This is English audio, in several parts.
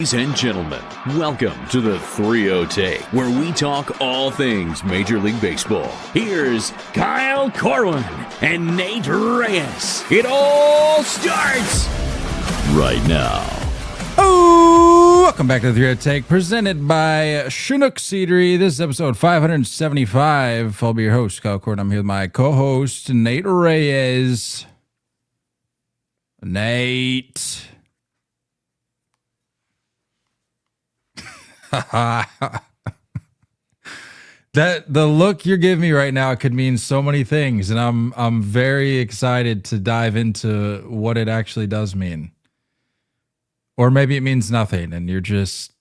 Ladies and gentlemen, welcome to the 3-0 Take, where we talk all things Major League Baseball. Here's Kyle Corwin and Nate Reyes. It all starts right now. Oh, welcome back to the 3-0 Take, presented by Chinook Seedery. This is episode 575. I'll be your host, Kyle Corwin. I'm here with my co-host, Nate Reyes. Nate. That the look you're giving me right now could mean so many things, and I'm very excited to dive into what it actually does mean. Or maybe it means nothing, and you're just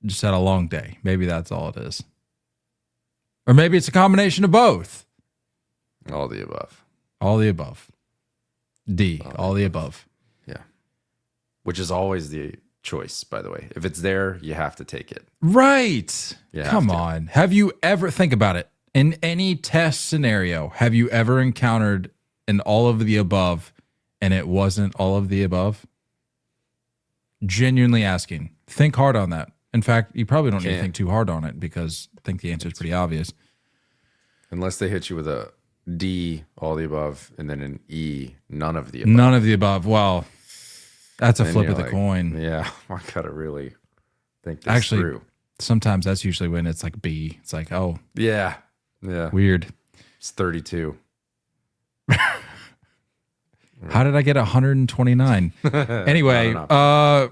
had a long day. Maybe that's all it is. Or maybe it's a combination of both. All the above. All the above. All the above. Yeah. Which is always the choice, by the way. If it's there, you have to take it. Right. You Come on. Have you ever, think about it, in any test scenario, have you ever encountered an all of the above and it wasn't all of the above? Genuinely asking. Think hard on that. In fact, you probably don't need to think too hard on it because I think the answer is pretty obvious. Unless they hit you with a D, all the above, and then an E, none of the above. None of the above. Well, that's a Then flip you're of the like, coin. Yeah, I gotta really think this through. Sometimes that's usually when it's like B. It's like, oh, Yeah. weird. It's 32. How did I get 129? Anyway, how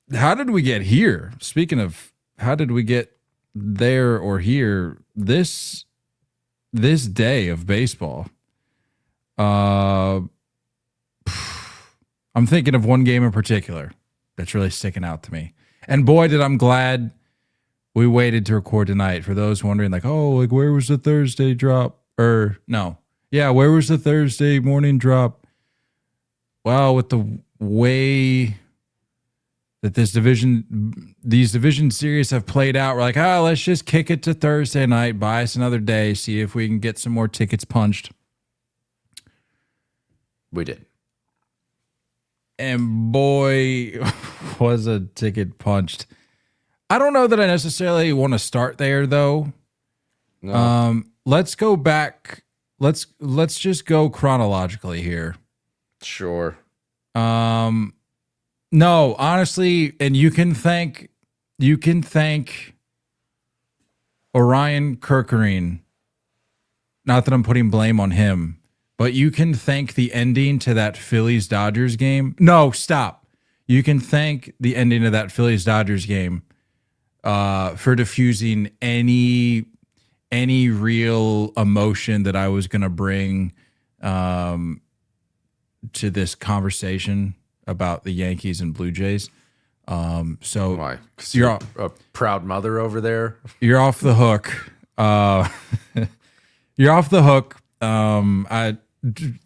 did we get here? Speaking of how did we get there or here, this day of baseball, I'm thinking of one game in particular that's really sticking out to me. And boy, I'm glad we waited to record tonight. For those wondering, like, oh, like where was the Thursday drop? Or no. Yeah, where was the Thursday morning drop? Well, with the way that these division series have played out, we're like, let's just kick it to Thursday night, buy us another day, see if we can get some more tickets punched. We did. And boy, was a ticket punched. I don't know that I necessarily want to start there, though. No. Let's go back. Let's just go chronologically here. Sure. No, honestly, and you can thank Orion Kerkering. Not that I'm putting blame on him, but you can thank the ending to that Phillies-Dodgers game. No, stop. You can thank the ending of that Phillies-Dodgers game for diffusing any real emotion that I was going to bring to this conversation about the Yankees and Blue Jays. So Why? 'Cause you're a proud mother over there. You're off the hook. You're off the hook.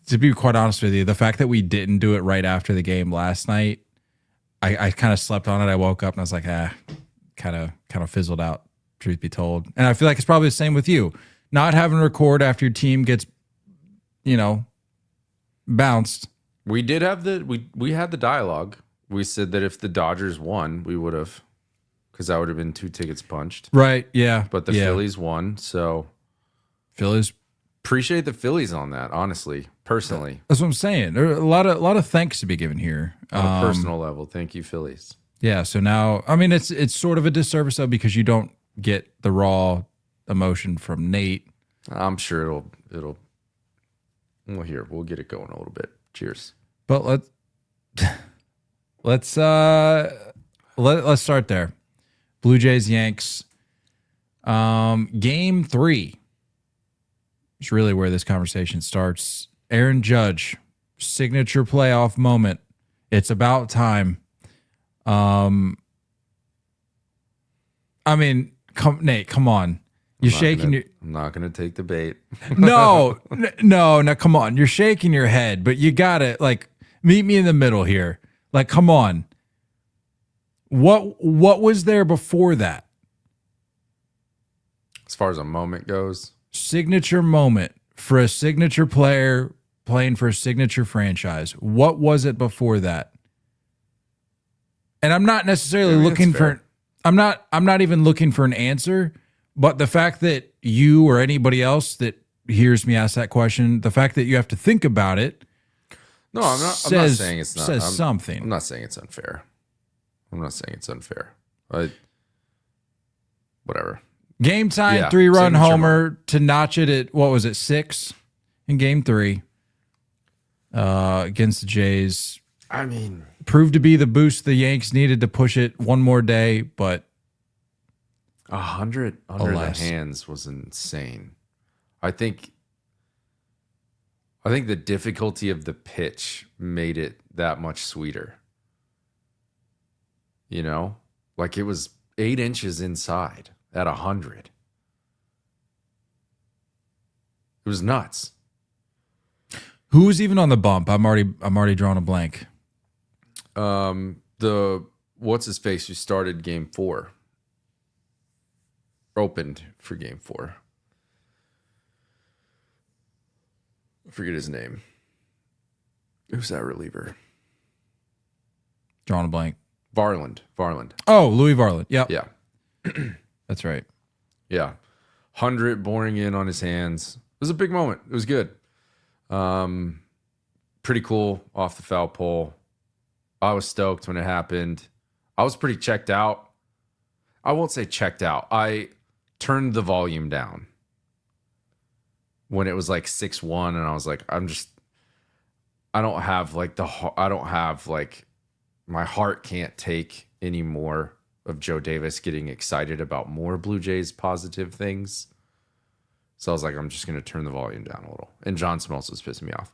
To be quite honest with you, the fact that we didn't do it right after the game last night, I kind of slept on it. I woke up and I was like, kind of fizzled out, truth be told. And I feel like it's probably the same with you. Not having to record after your team gets, bounced. We did have we had the dialogue. We said that if the Dodgers won, we would have, because that would have been 2 tickets punched. Right, yeah. But the Phillies won, so Phillies. Appreciate the Phillies on that, honestly, personally. That's what I'm saying. There are a lot of thanks to be given here. On a personal level, thank you, Phillies. Yeah, so now, I mean, it's sort of a disservice though because you don't get the raw emotion from Nate. I'm sure it'll. Well, here we'll get it going a little bit. Cheers. But let's start there. Blue Jays Yanks. Game 3 is really where this conversation starts. Aaron Judge, signature playoff moment. It's about time. I mean, Nate, come on. You're shaking your. I'm not gonna take the bait. No, come on. You're shaking your head, but you gotta meet me in the middle here. Like, come on. What was there before that? As far as a moment goes, signature moment for a signature player playing for a signature franchise. What was it before that? And I'm not necessarily looking for I'm not even looking for an answer, but the fact that you or anybody else that hears me ask that question, the fact that you have to think about it. No, I'm not saying it's not. Says something. I'm not saying it's unfair. Whatever. Game time, Yeah, 3-run signature homer to notch it at, what was it, 6 in game 3 against the Jays. I mean, Proved to be the boost the Yanks needed to push it one more day, but 100 under alas. the hands was insane. I think the difficulty of the pitch made it that much sweeter. You know, like it was 8 inches inside at 100. It was nuts. Who was even on the bump? I'm already drawing a blank. The what's his face who started game 4, opened for game 4. I forget his name. Who's that reliever? Drawing a blank. Varland. Oh, Louis Varland. Yep. Yeah. That's right. Yeah. 100 boring in on his hands. It was a big moment. It was good. Pretty cool off the foul pole. I was stoked when it happened. I was pretty checked out. I won't say checked out. I turned the volume down when it was like 6-1, and I was like, I don't have my heart can't take any more of Joe Davis getting excited about more Blue Jays positive things. So I was like, I'm just going to turn the volume down a little. And John Smoltz was pissing me off.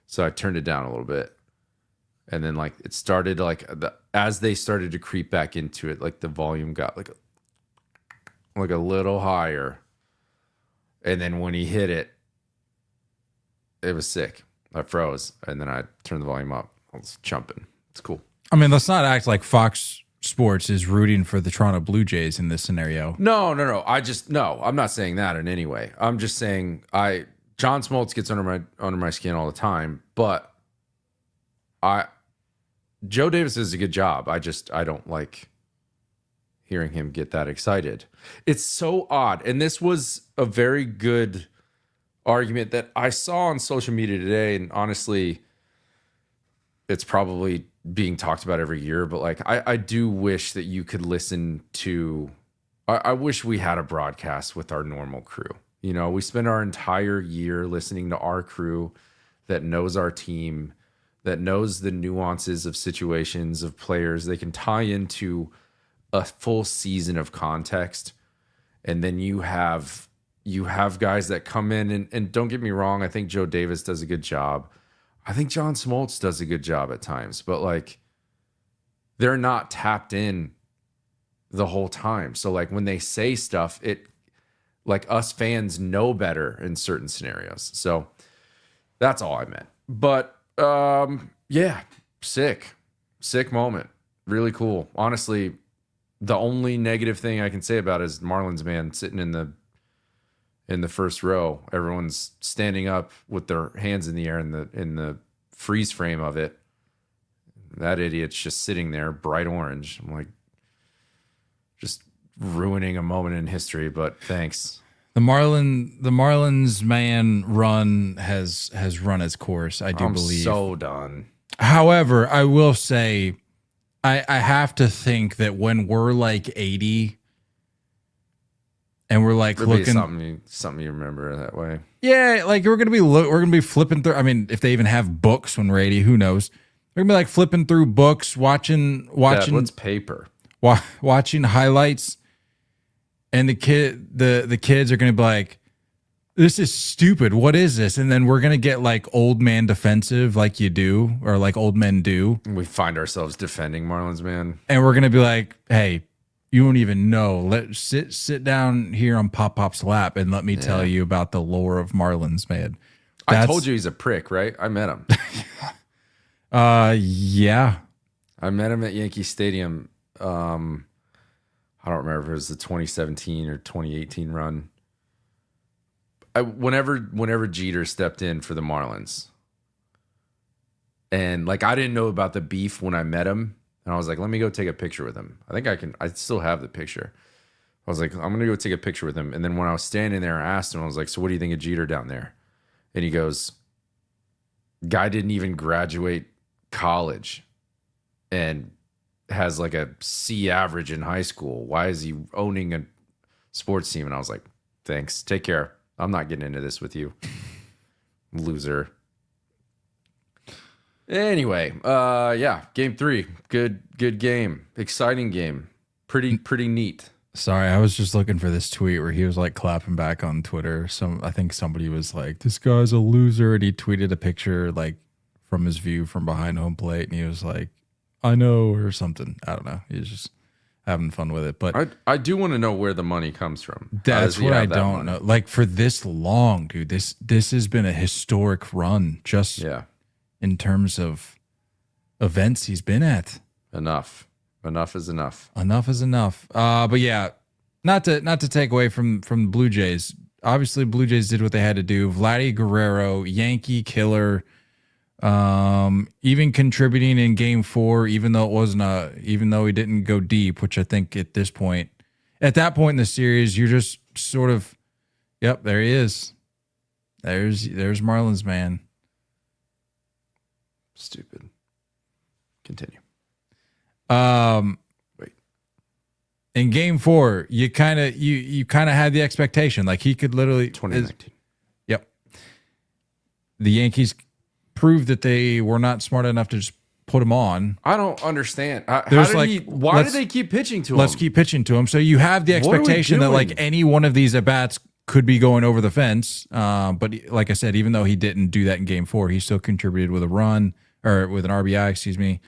So I turned it down a little bit. And then like it started as they started to creep back into it, like the volume got like a little higher. And then when he hit it, it was sick. I froze. And then I turned the volume up. I was jumping. It's cool. I mean, let's not act like Fox Sports is rooting for the Toronto Blue Jays in this scenario. No. I'm not saying that in any way. I'm just saying John Smoltz gets under my skin all the time, but Joe Davis does a good job. I don't like hearing him get that excited. It's so odd. And this was a very good argument that I saw on social media today. And honestly, it's probably being talked about every year, but like, I do wish that you could listen to, I wish we had a broadcast with our normal crew. You know, we spend our entire year listening to our crew that knows our team, that knows the nuances of situations of players. They can tie into a full season of context. And then you have guys that come in and don't get me wrong, I think Joe Davis does a good job. I think John Smoltz does a good job at times, but like they're not tapped in the whole time. So like when they say stuff, it like us fans know better in certain scenarios. So that's all I meant. But yeah, sick moment. Really cool. Honestly, the only negative thing I can say about it is Marlins man sitting in the first row. Everyone's standing up with their hands in the air in the freeze frame of it. That idiot's just sitting there, bright orange. I'm like, just ruining a moment in history, but thanks. The Marlins man run has run its course, I do believe. So done. However, I will say I have to think that when we're like 80 and we're like There'll looking something you remember that way. Yeah, like we're gonna be flipping through. I mean, if they even have books when we're 80, who knows? We're gonna be like flipping through books, watching Dad, what's paper? Watching highlights, and the kids are gonna be like, "This is stupid. What is this?" And then we're gonna get like old man defensive, like you do, or like old men do. We find ourselves defending Marlins man, and we're gonna be like, "Hey, you don't even know. Let's sit down here on Pop's lap and let me tell you about the lore of Marlins, man." I told you he's a prick, right? I met him. Yeah. I met him at Yankee Stadium. I don't remember if it was the 2017 or 2018 run. Whenever Jeter stepped in for the Marlins, and like I didn't know about the beef when I met him. And I was like, let me go take a picture with him. I still have the picture. I was like, I'm going to go take a picture with him. And then when I was standing there, I asked him, I was like, so what do you think of Jeter down there? And he goes, guy didn't even graduate college and has like a C average in high school. Why is he owning a sports team? And I was like, thanks. Take care. I'm not getting into this with you. Loser. Anyway, yeah, game 3. Good game. Exciting game. Pretty neat. Sorry, I was just looking for this tweet where he was like clapping back on Twitter. I think somebody was like, "This guy's a loser," and he tweeted a picture like from his view from behind home plate, and he was like, "I know," or something. I don't know. He was just having fun with it. But I do want to know where the money comes from. that's what I don't know. Like for this long, dude, this has been a historic run just in terms of events he's been at. Enough is enough. Enough is enough. But yeah, not to take away from the Blue Jays. Obviously, Blue Jays did what they had to do. Vladdy Guerrero, Yankee killer, even contributing in Game 4, even though he didn't go deep. Which I think at that point in the series, you're just sort of, yep, there he is. There's Marlins man. Stupid. Continue. Wait. In Game 4, you kind of had the expectation like he could literally 2019. Yep. The Yankees proved that they were not smart enough to just put him on. I don't understand. Why do they keep pitching to him? Let's keep pitching to him. So you have the expectation that like any one of these at bats could be going over the fence. But like I said, even though he didn't do that in Game 4, he still contributed with a run or with an RBI, excuse me.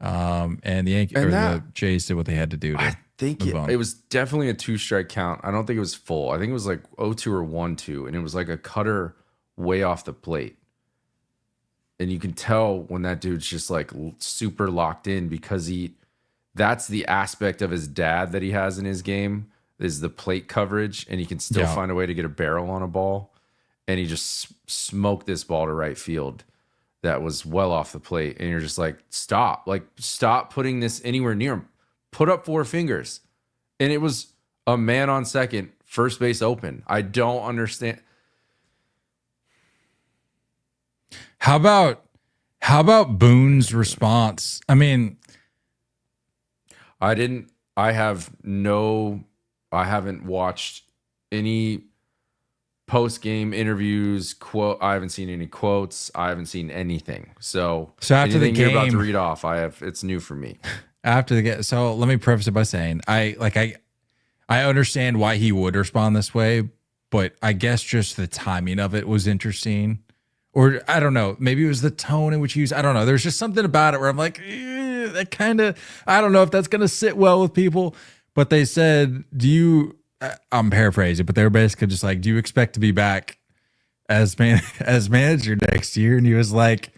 And the Yankees or the Jays did what they had to do. I think it was definitely a 2-strike count. I don't think it was full. I think it was like 0-2 or 1-2, and it was like a cutter way off the plate. And you can tell when that dude's just like super locked in because that's the aspect of his dad that he has in his game is the plate coverage, and he can still find a way to get a barrel on a ball. And he just smoked this ball to right field. That was well off the plate, and you're just like, stop putting this anywhere near him. Put up 4 fingers. And it was a man on second, first base open. I don't understand. How about Boone's response? I mean, I haven't watched any post-game interviews, I haven't seen any quotes. I haven't seen anything. So after the game you're about to read off, it's new for me. After the game, so let me preface it by saying I understand why he would respond this way, but I guess just the timing of it was interesting. Or I don't know, maybe it was the tone in which he used. I don't know. There's just something about it where I'm like, that kind of, I don't know if that's going to sit well with people. But they said, I'm paraphrasing, but they were basically just like, do you expect to be back as manager next year? And he was like,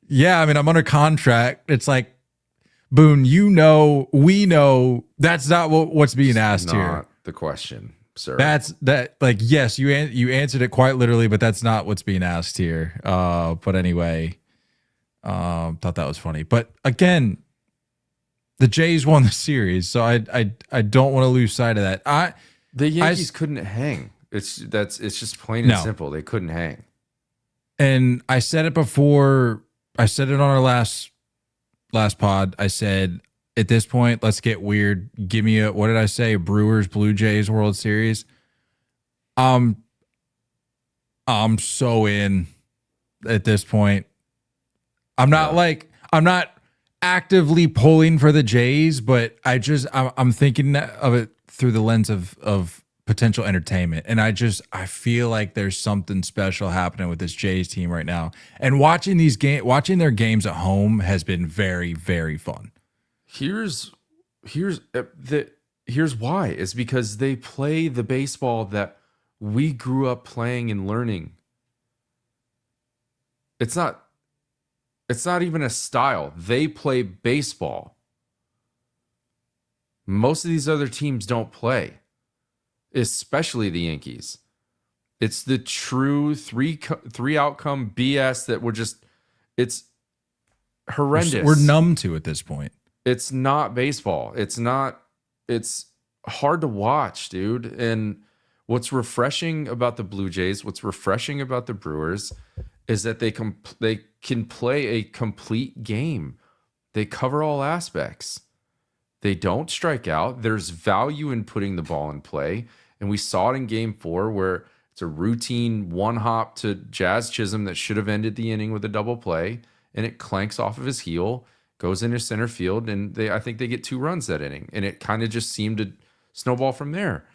yeah, I mean, I'm under contract. It's like, Boone, we know that's not what's being asked here. Not the question, sir. Like, yes, you answered it quite literally, but that's not what's being asked here. But anyway, thought that was funny. But again, the Jays won the series, so I don't want to lose sight of that. The Yankees couldn't hang. It's just plain and simple. They couldn't hang. And I said it before. I said it on our last pod. I said at this point, let's get weird. Give me what did I say? A Brewers Blue Jays World Series. I'm so in at this point. I'm not actively pulling for the Jays, but I'm thinking of it through the lens of potential entertainment. And I feel like there's something special happening with this Jays team right now. And watching their games at home has been very, very fun. Here's why. It's because they play the baseball that we grew up playing and learning. It's not even a style. They play baseball. Most of these other teams don't play, especially the Yankees. It's the true three outcome BS that it's horrendous. We're numb to at this point. It's not baseball. It's hard to watch, dude. And what's refreshing about the Blue Jays, what's refreshing about the Brewers is that they can play a complete game. They cover all aspects. They don't strike out. There's value in putting the ball in play. And we saw it in game 4 where it's a routine one hop to Jazz Chisholm that should have ended the inning with a double play. And it clanks off of his heel, goes into center field, and I think they get 2 runs that inning. And it kind of just seemed to snowball from there.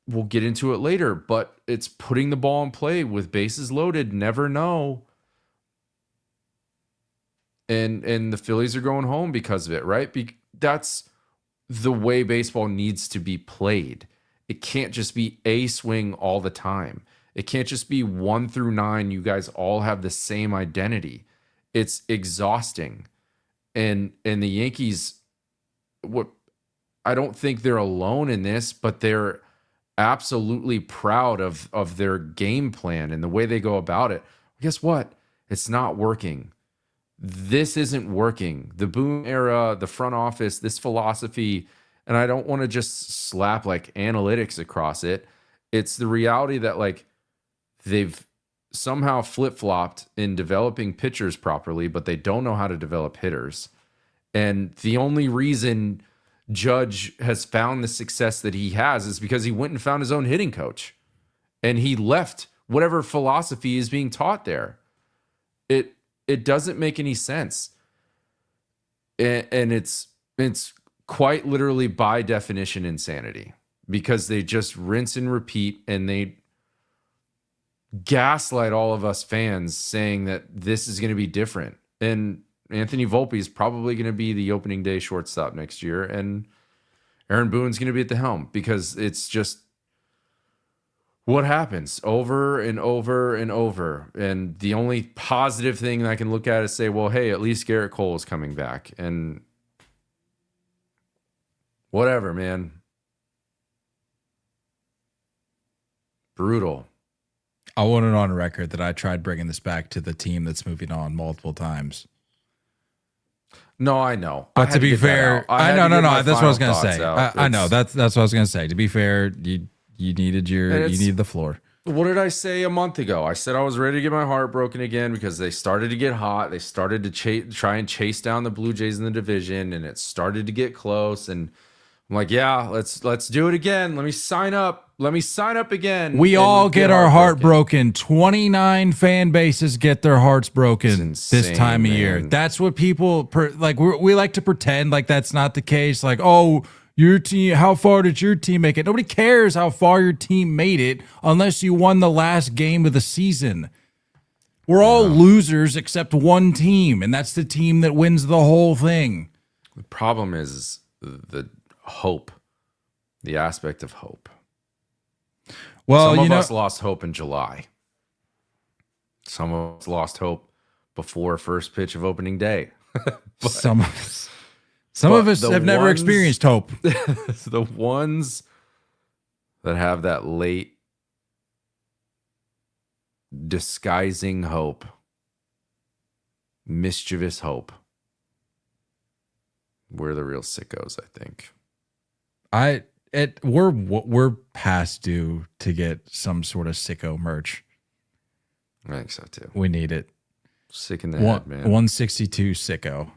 We'll get into it later, but it's putting the ball in play with bases loaded. Never know. And the Phillies are going home because of it, right? That's the way baseball needs to be played. It can't just be a swing all the time. It can't just be 1 through 9. You guys all have the same identity. It's exhausting. And the Yankees, I don't think they're alone in this, but they're absolutely proud of their game plan and the way they go about it. Guess what? It's not working. This isn't working. The Boone era, the front office, this philosophy, and I don't want to just slap like analytics across it. It's the reality that like they've somehow flip-flopped in developing pitchers properly, but they don't know how to develop hitters. And the only reason Judge has found the success that he has is because he went and found his own hitting coach. And he left whatever philosophy is being taught there. It doesn't make any sense. And it's quite literally by definition insanity, because they just rinse and repeat, and they gaslight all of us fans saying that this is going to be different. And Anthony Volpe is probably going to be the opening day shortstop next year, and Aaron Boone's going to be at the helm, because it's just what happens over and over and over. And the only positive thing I can look at is say, well, hey, at least Garrett Cole is coming back. And whatever, man. Brutal. I want it on record that I tried bringing this back to the team that's moving on multiple times. No, I know. But to be fair, no. That's what I was going to say. I know that's what I was going to say. To be fair, you needed the floor. What did I say a month ago? I said I was ready to get my heart broken again because they started to get hot. They started to try and chase down the Blue Jays in the division, and it started to get close. And I'm like, yeah, let's do it again. Let me sign up. Let me sign up again. We all get our heart broken. 29 fan bases get their hearts broken insane, this time of year. That's what people we like to pretend like that's not the case. Like, oh, your team, how far did your team make it? Nobody cares how far your team made it unless you won the last game of the season. We're all losers except one team, and that's the team that wins the whole thing. The problem is the hope, the aspect of hope. Well, some of us lost hope in July. Some of us lost hope before first pitch of opening day. Some of us have never experienced hope. The ones that have that late disguising hope, mischievous hope, we're the real sickos, I think. We're past due to get some sort of sicko merch. I think so too. We need it. Sick in the head, man. 162 sicko.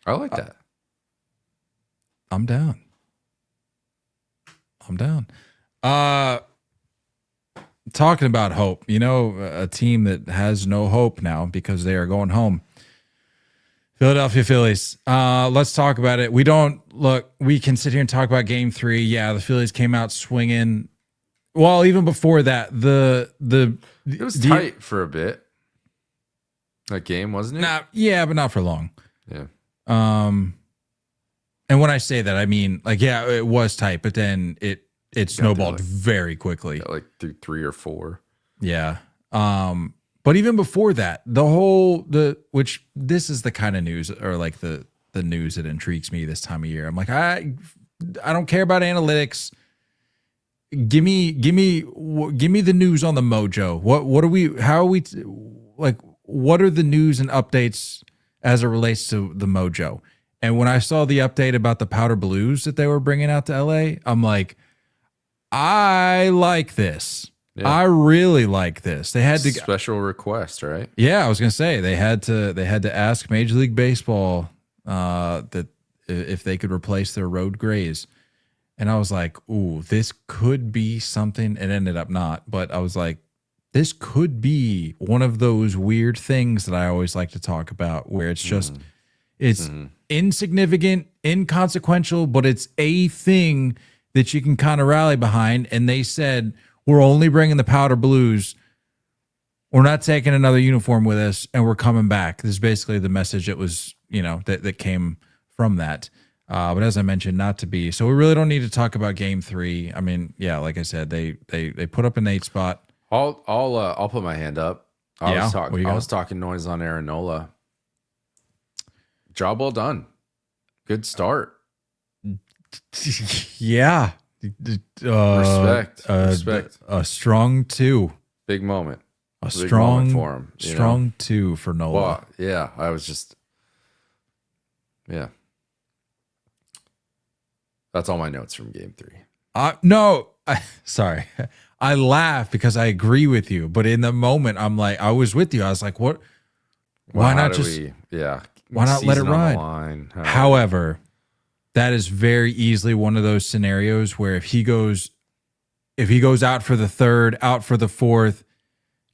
I like that. I'm down. Talking about hope, a team that has no hope now because they are going home. Philadelphia Phillies. Let's talk about it. We can sit here and talk about game 3. Yeah, the Phillies came out swinging. Well, even before that, it was tight for a bit. That game, wasn't it? Yeah, but not for long. Yeah. And when I say that, I mean, it was tight, but then it snowballed very quickly. Through 3 or 4. Yeah. But even before that, which this is the kind of news, or the news that intrigues me this time of year. I'm like, I don't care about analytics. Give me the news on the mojo. What are the news and updates as it relates to the mojo. And when I saw the update about the powder blues that they were bringing out to LA, I'm like, I like this. Yeah. I really like this. They had to special request, right? Yeah, I was gonna say they had to ask Major League Baseball that if they could replace their road grays. And I was like, ooh, this could be something. It ended up not, but I was like, this could be one of those weird things that I always like to talk about where it's just it's insignificant, inconsequential, but it's a thing that you can kind of rally behind. And they said, we're only bringing the powder blues. We're not taking another uniform with us, and we're coming back. This is basically the message that was, that came from that. But as I mentioned, not to be. So we really don't need to talk about Game 3. I mean, yeah, like I said, they put up an 8 spot. I'll put my hand up. I was talking noise on Aaron Nola. Job well done. Good start. Yeah. Respect. A strong 2. Big moment. A strong for him. Strong 2 for Nola. Well, yeah, I was just That's all my notes from Game 3. Sorry. I laugh because I agree with you, but in the moment, I'm like, I was with you. I was like, what? Why not just? Why not let it ride? However, that is very easily one of those scenarios where if he goes out for the 3rd, out for the 4th,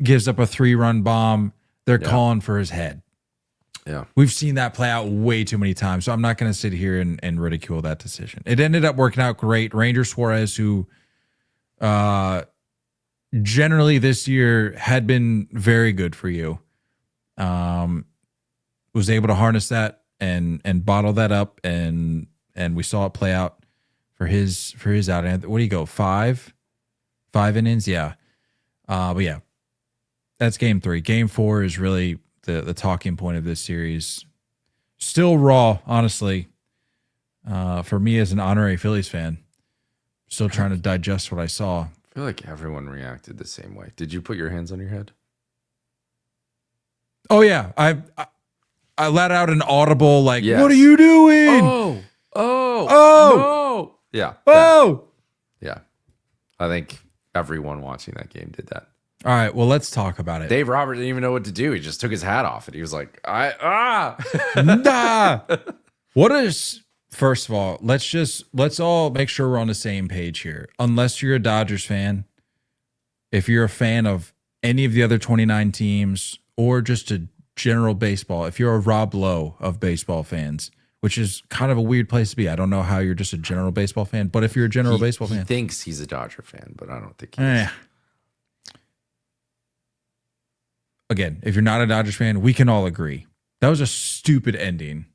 gives up a 3-run bomb, they're calling for his head. Yeah. We've seen that play out way too many times. So I'm not going to sit here and ridicule that decision. It ended up working out great. Ranger Suarez, who generally this year had been very good for you, was able to harness that and bottle that up, and we saw it play out for his outing. What do you go? 5 innings? Yeah. But yeah, that's Game 3. Game 4 is really the talking point of this series. Still raw, honestly. For me as an honorary Phillies fan, still trying to digest what I saw. I feel like everyone reacted the same way. Did you put your hands on your head? Oh yeah, I let out an audible like, yes. What are you doing? No. Yeah. Yeah. I think everyone watching that game did that. All right, well, let's talk about it. Dave Roberts didn't even know what to do. He just took his hat off and he was like, Nah. First of all, let's all make sure we're on the same page here. Unless you're a Dodgers fan, if you're a fan of any of the other 29 teams or just a general baseball, if you're a Rob Lowe of baseball fans, which is kind of a weird place to be. I don't know how you're just a general baseball fan, but if you're a general baseball fan. He thinks he's a Dodger fan, but I don't think he is. Again, if you're not a Dodgers fan, we can all agree that was a stupid ending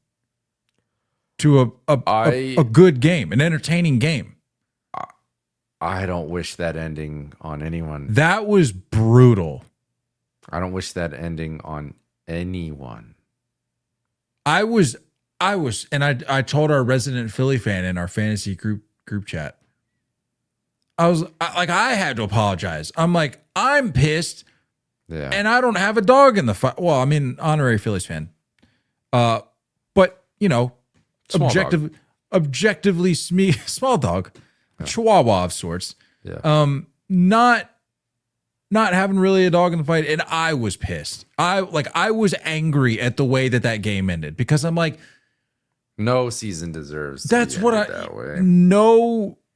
to a good game, an entertaining game. I don't wish that ending on anyone. That was brutal. I don't wish that ending on anyone. I was, and I told our resident Philly fan in our fantasy group chat. I had to apologize. I'm like, I'm pissed. Yeah. And I don't have a dog in the fight. Well, I mean, honorary Phillies fan. But, objectively small dog, Chihuahua of sorts. Yeah. Not having really a dog in the fight. And I was pissed. I was angry at the way that game ended because I'm like, no season deserves. That's what that way.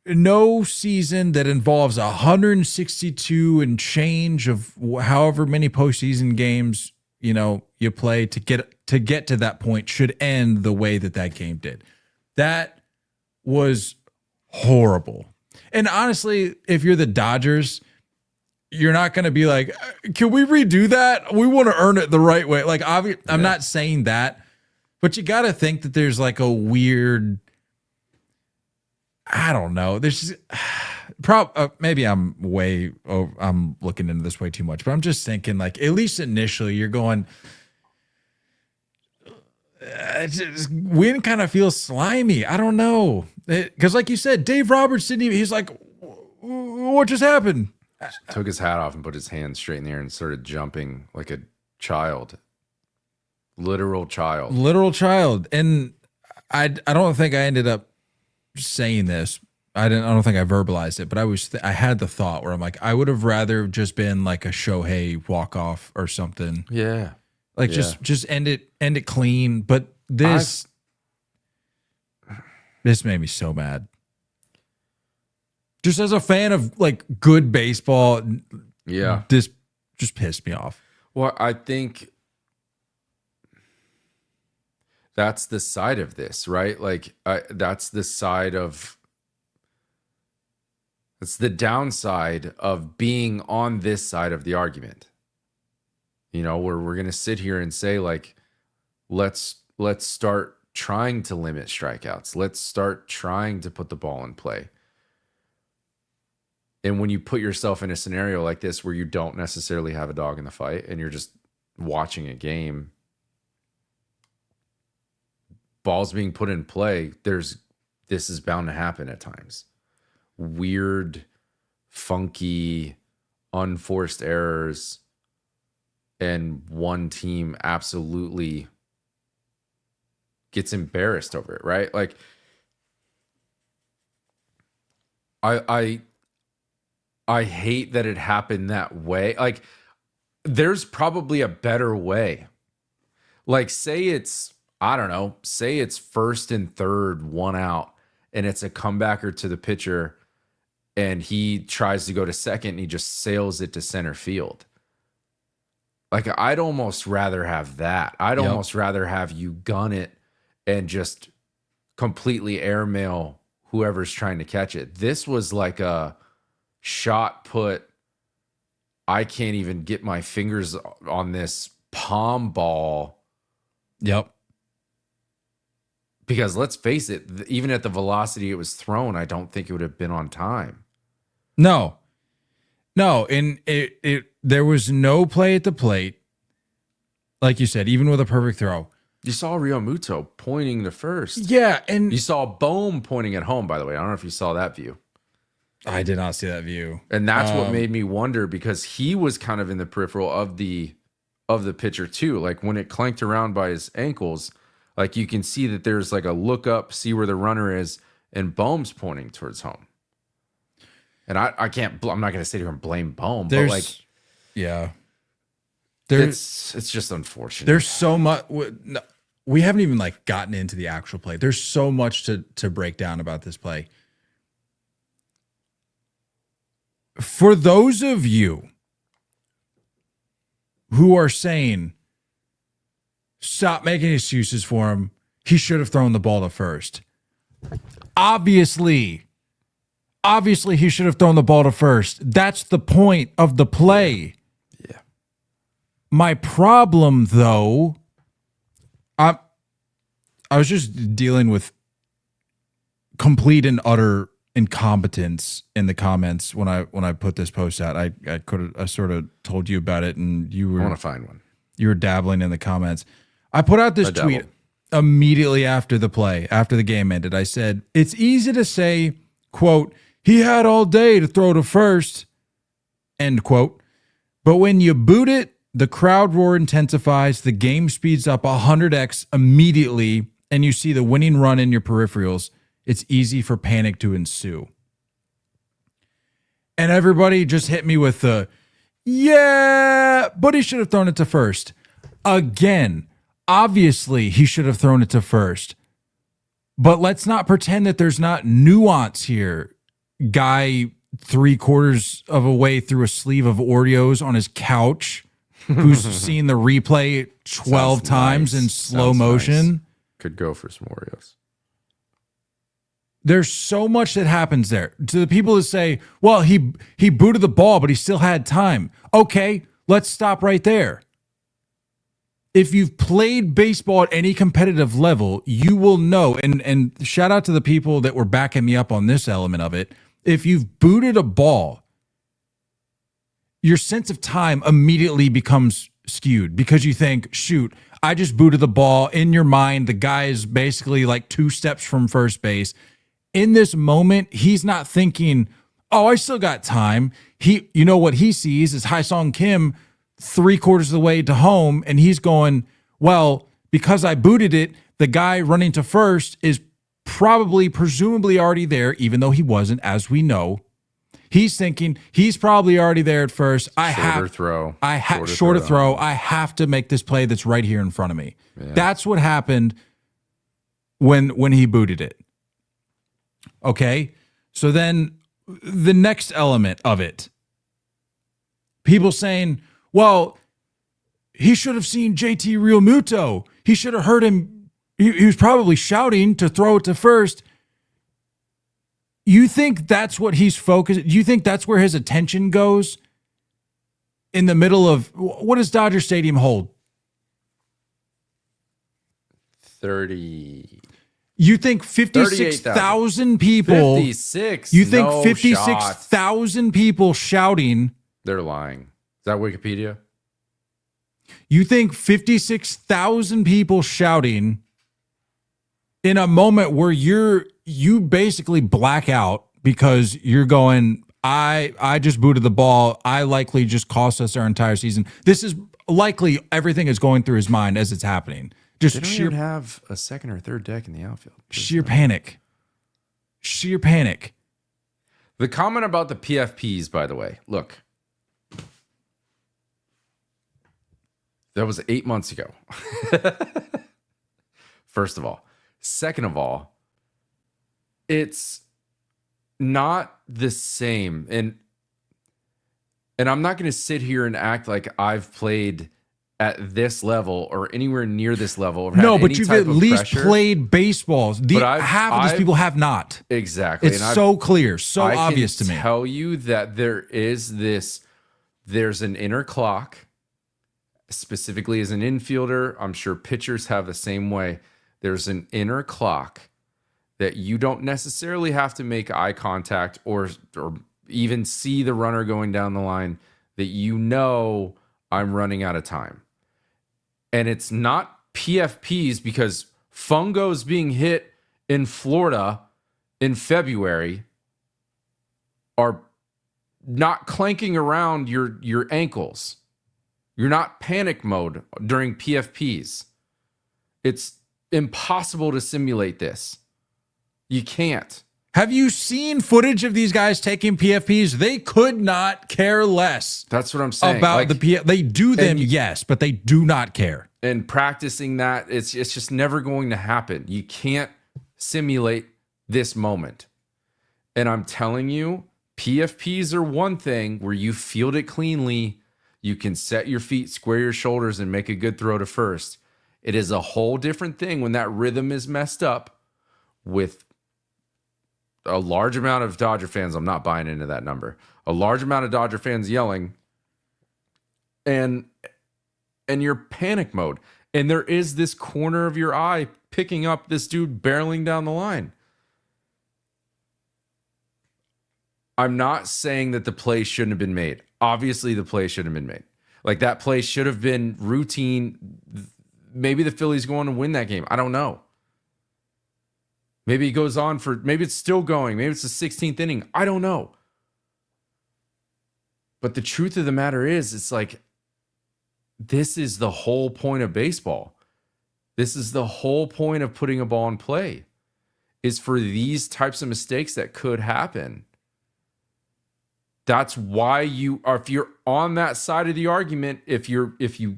No season that involves 162 and change of however many postseason games you play to get to that point should end the way that game did. That was horrible. And honestly, if you're the Dodgers, you're not going to be like, can we redo that? We want to earn it the right way. Like, I'm not saying that, but you got to think that there's like a weird. I don't know. There's just, maybe I'm looking into this way too much, but I'm just thinking like, at least initially you're going, win kind of feels slimy. I don't know. Cause like you said, Dave Roberts he's like, what just happened? Took his hat off and put his hands straight in the air and started jumping like a child. Literal child. Literal child. And I don't think I ended up saying this. I don't think I verbalized it, but I had the thought where I'm like, I would have rather just been like a Shohei walk off or something. Yeah. Like just end it clean. But this made me so mad. Just as a fan of like good baseball, this just pissed me off. Well, I think that's the side of this, right? Like that's the side of it's the downside of being on this side of the argument. You know, where we're going to sit here and say like let's start trying to limit strikeouts. Let's start trying to put the ball in play. And when you put yourself in a scenario like this where you don't necessarily have a dog in the fight and you're just watching a game, balls being put in play, this is bound to happen at times. Weird, funky, unforced errors, and one team absolutely gets embarrassed over it, right? Like I hate that it happened that way. Like there's probably a better way. Like say it's first and third, one out, and it's a comebacker to the pitcher and he tries to go to second and he just sails it to center field. Like I'd almost rather have that. I'd almost rather have you gun it and just completely airmail whoever's trying to catch it. This was like a shot put, I can't even get my fingers on this palm ball. Yep. Because let's face it, even at the velocity it was thrown, I don't think it would have been on time. No, and there was no play at the plate. Like you said, even with a perfect throw. You saw Rio Muto pointing to first. Yeah, and you saw Bohm pointing at home, by the way. I don't know if you saw that view. I did not see that view. And that's what made me wonder, because he was kind of in the peripheral of the pitcher too. Like when it clanked around by his ankles, like you can see that there's like a look up, see where the runner is, and Bohm's pointing towards home. And I'm not going to sit here and blame Bohm, but like, yeah, it's just unfortunate. There's so much. We haven't even like gotten into the actual play. There's so much to break down about this play. For those of you who are saying, stop making excuses for him, he should have thrown the ball to first. Obviously, he should have thrown the ball to first. That's the point of the play. Yeah. My problem, though, I was just dealing with complete and utter incompetence in the comments when I put this post out. I sort of told you about it, and I want to find one. You were dabbling in the comments. I put out this tweet immediately after the play, after the game ended. I said, it's easy to say, quote, he had all day to throw to first, end quote. But when you boot it, the crowd roar intensifies, the game speeds up 100x immediately, and you see the winning run in your peripherals. It's easy for panic to ensue. And everybody just hit me with the, yeah, but he should have thrown it to first. Again, obviously he should have thrown it to first. But let's not pretend that there's not nuance here. Guy 3/4 of a way through a sleeve of Oreos on his couch, who's seen the replay 12 times in slow motion. Nice. Could go for some Oreos. There's so much that happens there. To the people that say, well, he booted the ball, but he still had time. Okay, let's stop right there. If you've played baseball at any competitive level, you will know, and shout out to the people that were backing me up on this element of it. If you've booted a ball, your sense of time immediately becomes skewed because you think, shoot, I just booted the ball. In your mind, the guy is basically like 2 steps from first base. In this moment, he's not thinking, oh, I still got time. What he sees is Haesung Kim 3/4 of the way to home, and he's going, well, because I booted it, the guy running to first is presumably already there, even though he wasn't, as we know. He's thinking he's probably already there at first. Shorter throw. I have to make this play that's right here in front of me. Yeah. That's what happened when he booted it. Okay? So then the next element of it, people saying, well, he should have seen JT Realmuto. He should have heard him. He was probably shouting to throw it to first. You think that's what he's focused? You think that's where his attention goes? In the middle of, what does Dodger Stadium hold? 30. You think 56,000 people? 56. You think 56,000 people shouting? They're lying. Is that Wikipedia? You think 56,000 people shouting in a moment where you basically black out because you're going, I just booted the ball. I likely just cost us our entire season. This is likely everything is going through his mind as it's happening. Just they don't even have a second or third deck in the outfield. Sheer panic. Sheer panic. The comment about the PFPs, by the way, look. That was 8 months ago. First of all. Second of all, it's not the same. And I'm not going to sit here and act like I've played at this level or anywhere near this level. No, but you've at least played baseballs. Half of these people have not. Exactly. It's so clear, so obvious to me. I can tell you that there's an inner clock, specifically as an infielder. I'm sure pitchers have the same way. There's an inner clock that you don't necessarily have to make eye contact or even see the runner going down the line, that you know I'm running out of time. And it's not PFPs because fungos being hit in Florida in February are not clanking around your ankles. You're not panic mode during PFPs. It's impossible to simulate this. You can't. Have you seen footage of these guys taking PFPs? They could not care less. That's what I'm saying. About the PF. They do them, yes, but they do not care. And practicing that, it's just never going to happen. You can't simulate this moment. And I'm telling you, PFPs are one thing where you field it cleanly. You can set your feet, square your shoulders, and make a good throw to first. It is a whole different thing when that rhythm is messed up with a large amount of Dodger fans. I'm not buying into that number. A large amount of Dodger fans yelling, and you're panic mode. And there is this corner of your eye picking up this dude barreling down the line. I'm not saying that the play shouldn't have been made. Obviously, the play shouldn't have been made. Like, that play should have been routine. Maybe the Phillies go on to win that game. I don't know. Maybe it goes on maybe it's still going. Maybe it's the 16th inning. I don't know. But the truth of the matter is, it's like, this is the whole point of baseball. This is the whole point of putting a ball in play, is for these types of mistakes that could happen. That's why if you're on that side of the argument, if you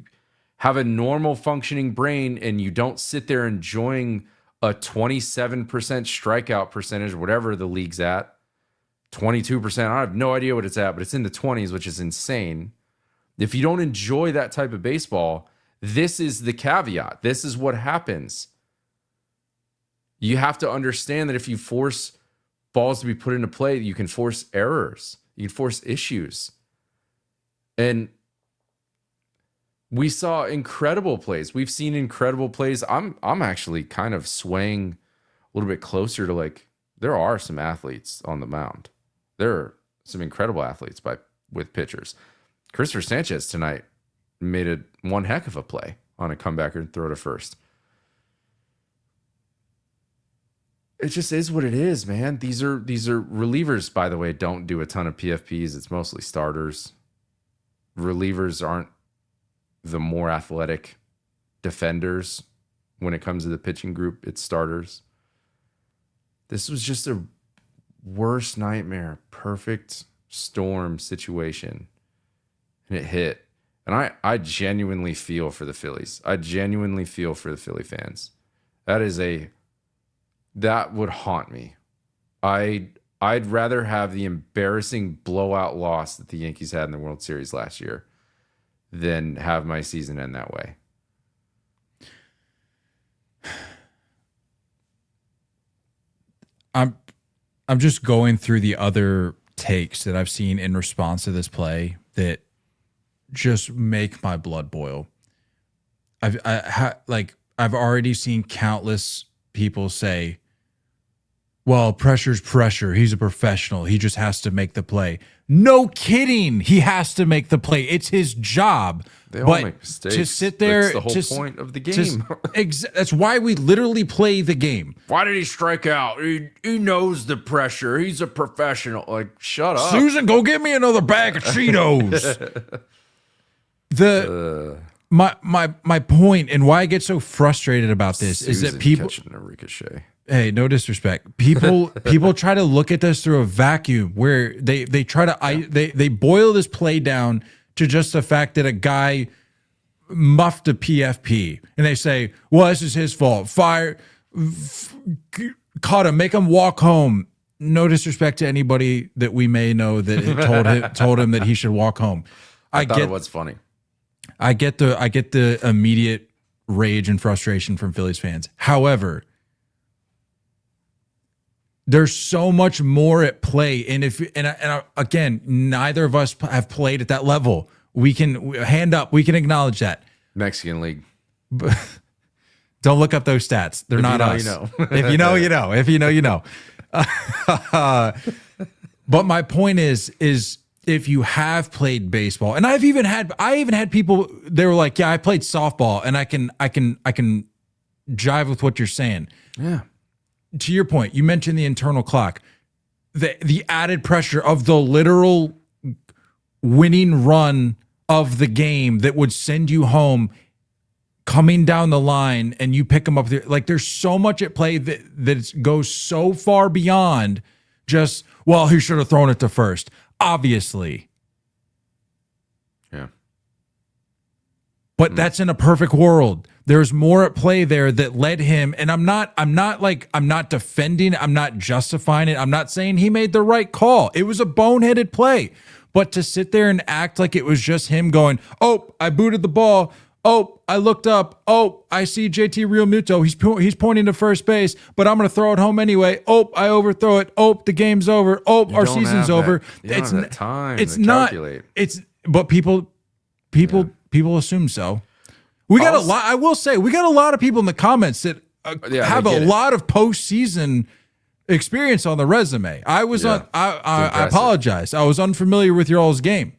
have a normal functioning brain and you don't sit there enjoying a 27% strikeout percentage, whatever the league's at, 22%. I have no idea what it's at, but it's in the 20s, which is insane. If you don't enjoy that type of baseball, this is the caveat. This is what happens. You have to understand that if you force balls to be put into play, you can force errors. You can force issues. And we saw incredible plays. We've seen incredible plays. I'm actually kind of swaying a little bit closer to, like, there are some athletes on the mound. There are some incredible athletes with pitchers. Christopher Sanchez tonight made one heck of a play on a comebacker and throw to first. It just is what it is, man. These are relievers, by the way, don't do a ton of PFPs. It's mostly starters. Relievers aren't the more athletic defenders. When it comes to the pitching group, it's starters. This was just a worst nightmare, perfect storm situation. And it hit. And I genuinely feel for the Phillies. I genuinely feel for the Philly fans. That would haunt me. I'd rather have the embarrassing blowout loss that the Yankees had in the World Series last year than have my season end that way. I'm just going through the other takes that I've seen in response to this play that just make my blood boil. I've already seen countless people say, well, pressure's pressure. He's a professional. He just has to make the play. No kidding. He has to make the play. It's his job. They all make mistakes. To sit there, that's the whole point of the game. That's why we literally play the game. Why did he strike out? He knows the pressure. He's a professional. Like, shut up. Susan, go get me another bag of Cheetos. My point and why I get so frustrated about this is that people catching a ricochet. Hey, no disrespect. People try to look at this through a vacuum where they try to they boil this play down to just the fact that a guy muffed a PFP and they say, well, this is his fault. Caught him, make him walk home. No disrespect to anybody that we may know that told him that he should walk home. I thought it was funny. I get the immediate rage and frustration from Phillies fans. However, there's so much more at play, and again, neither of us have played at that level. We can hand up. We can acknowledge that. Mexican League. Don't look up those stats. They're not us. You know. If you know, you know. If you know, you know. But my point is if you have played baseball, and I even had people, they were like, yeah, I played softball, and I can jive with what you're saying. Yeah. To your point, you mentioned the internal clock, the added pressure of the literal winning run of the game that would send you home coming down the line and you pick them up there. Like, there's so much at play that goes so far beyond just, well, he should have thrown it to first. Obviously. Yeah. But that's in a perfect world. There's more at play there that led him. And I'm not defending, I'm not justifying it. I'm not saying he made the right call. It was a boneheaded play. But to sit there and act like it was just him going, oh, I booted the ball. Oh, I looked up. Oh, I see JT Realmuto. He's pointing to first base, but I'm going to throw it home anyway. Oh, I overthrow it. Oh, the game's over. Oh, our season's over. It's not time. It's to not. Calculate. But people assume so. We got a lot. I will say we got a lot of people in the comments that have a lot of postseason experience on the resume. I apologize. I was unfamiliar with your all's game.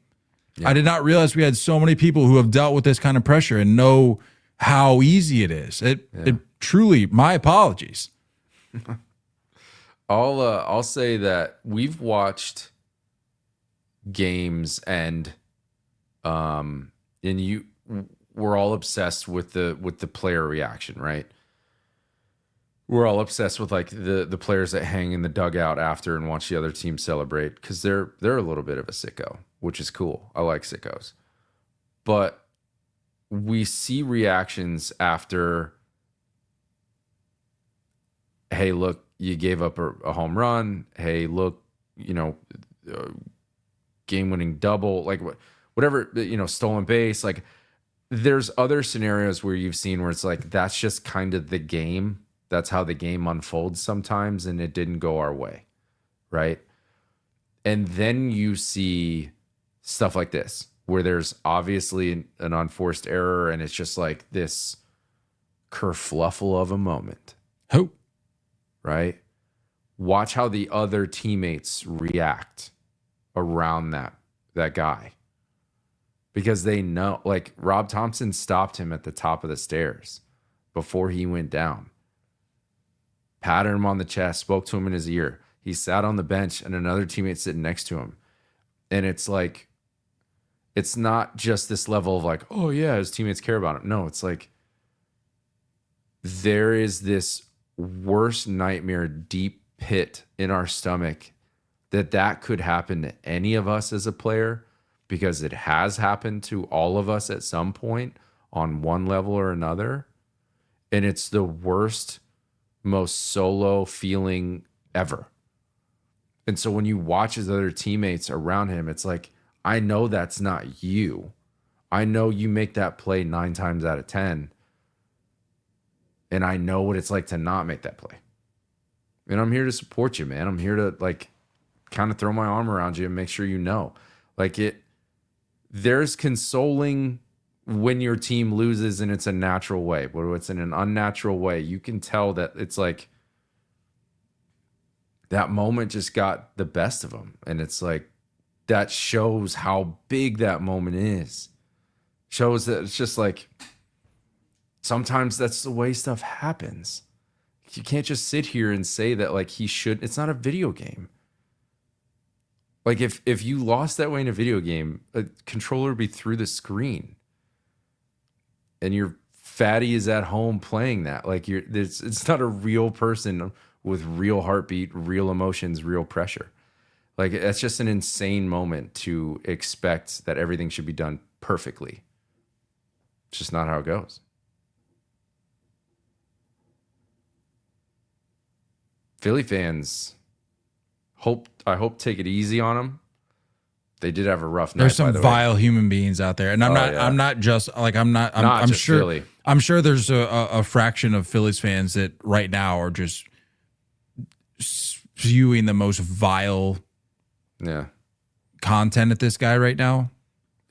Yeah. I did not realize we had so many people who have dealt with this kind of pressure and know how easy it is. It truly, my apologies. I'll say that we've watched games and we're all obsessed with the player reaction, right? We're all obsessed with like the players that hang in the dugout after and watch the other team celebrate because they're a little bit of a sicko, which is cool. I like sickos. But we see reactions after, hey, look, you gave up a home run. Hey, look, game-winning double, like whatever, stolen base. Like, there's other scenarios where you've seen where it's like that's just kind of the game. That's how the game unfolds sometimes, and it didn't go our way, right? And then you see stuff like this, where there's obviously an unforced error, and it's just like this kerfluffle of a moment. Who? Right? Watch how the other teammates react around that guy. Because they know, like, Rob Thompson stopped him at the top of the stairs before he went down. Patted him on the chest, spoke to him in his ear. He sat on the bench and another teammate sitting next to him. And it's like, it's not just this level of like, oh yeah, his teammates care about him. No, it's like, there is this worst nightmare deep pit in our stomach that could happen to any of us as a player, because it has happened to all of us at some point on one level or another. And it's the worst, most solo feeling ever. And so when you watch his other teammates around him, it's like, I know that's not you. I know you make that play 9 times out of 10. And I know what it's like to not make that play. And I'm here to support you, man. I'm here to like kind of throw my arm around you and make sure you know. Like there's consoling when your team loses and it's a natural way, but when it's in an unnatural way, you can tell that it's like that moment just got the best of them. And it's like, that shows how big that moment is. Shows that it's just like, sometimes that's the way stuff happens. You can't just sit here and say that like he should. It's not a video game. Like if you lost that way in a video game, a controller would be through the screen. And your fatty is at home playing that. Like it's not a real person with real heartbeat, real emotions, real pressure. Like that's just an insane moment to expect that everything should be done perfectly. It's just not how it goes. Philly fans, I hope take it easy on them. They did have a rough night. There's some by the vile human beings out there, and I'm not just like I'm sure Philly. I'm sure there's a fraction of Phillies fans that right now are just spewing the most vile content at this guy right now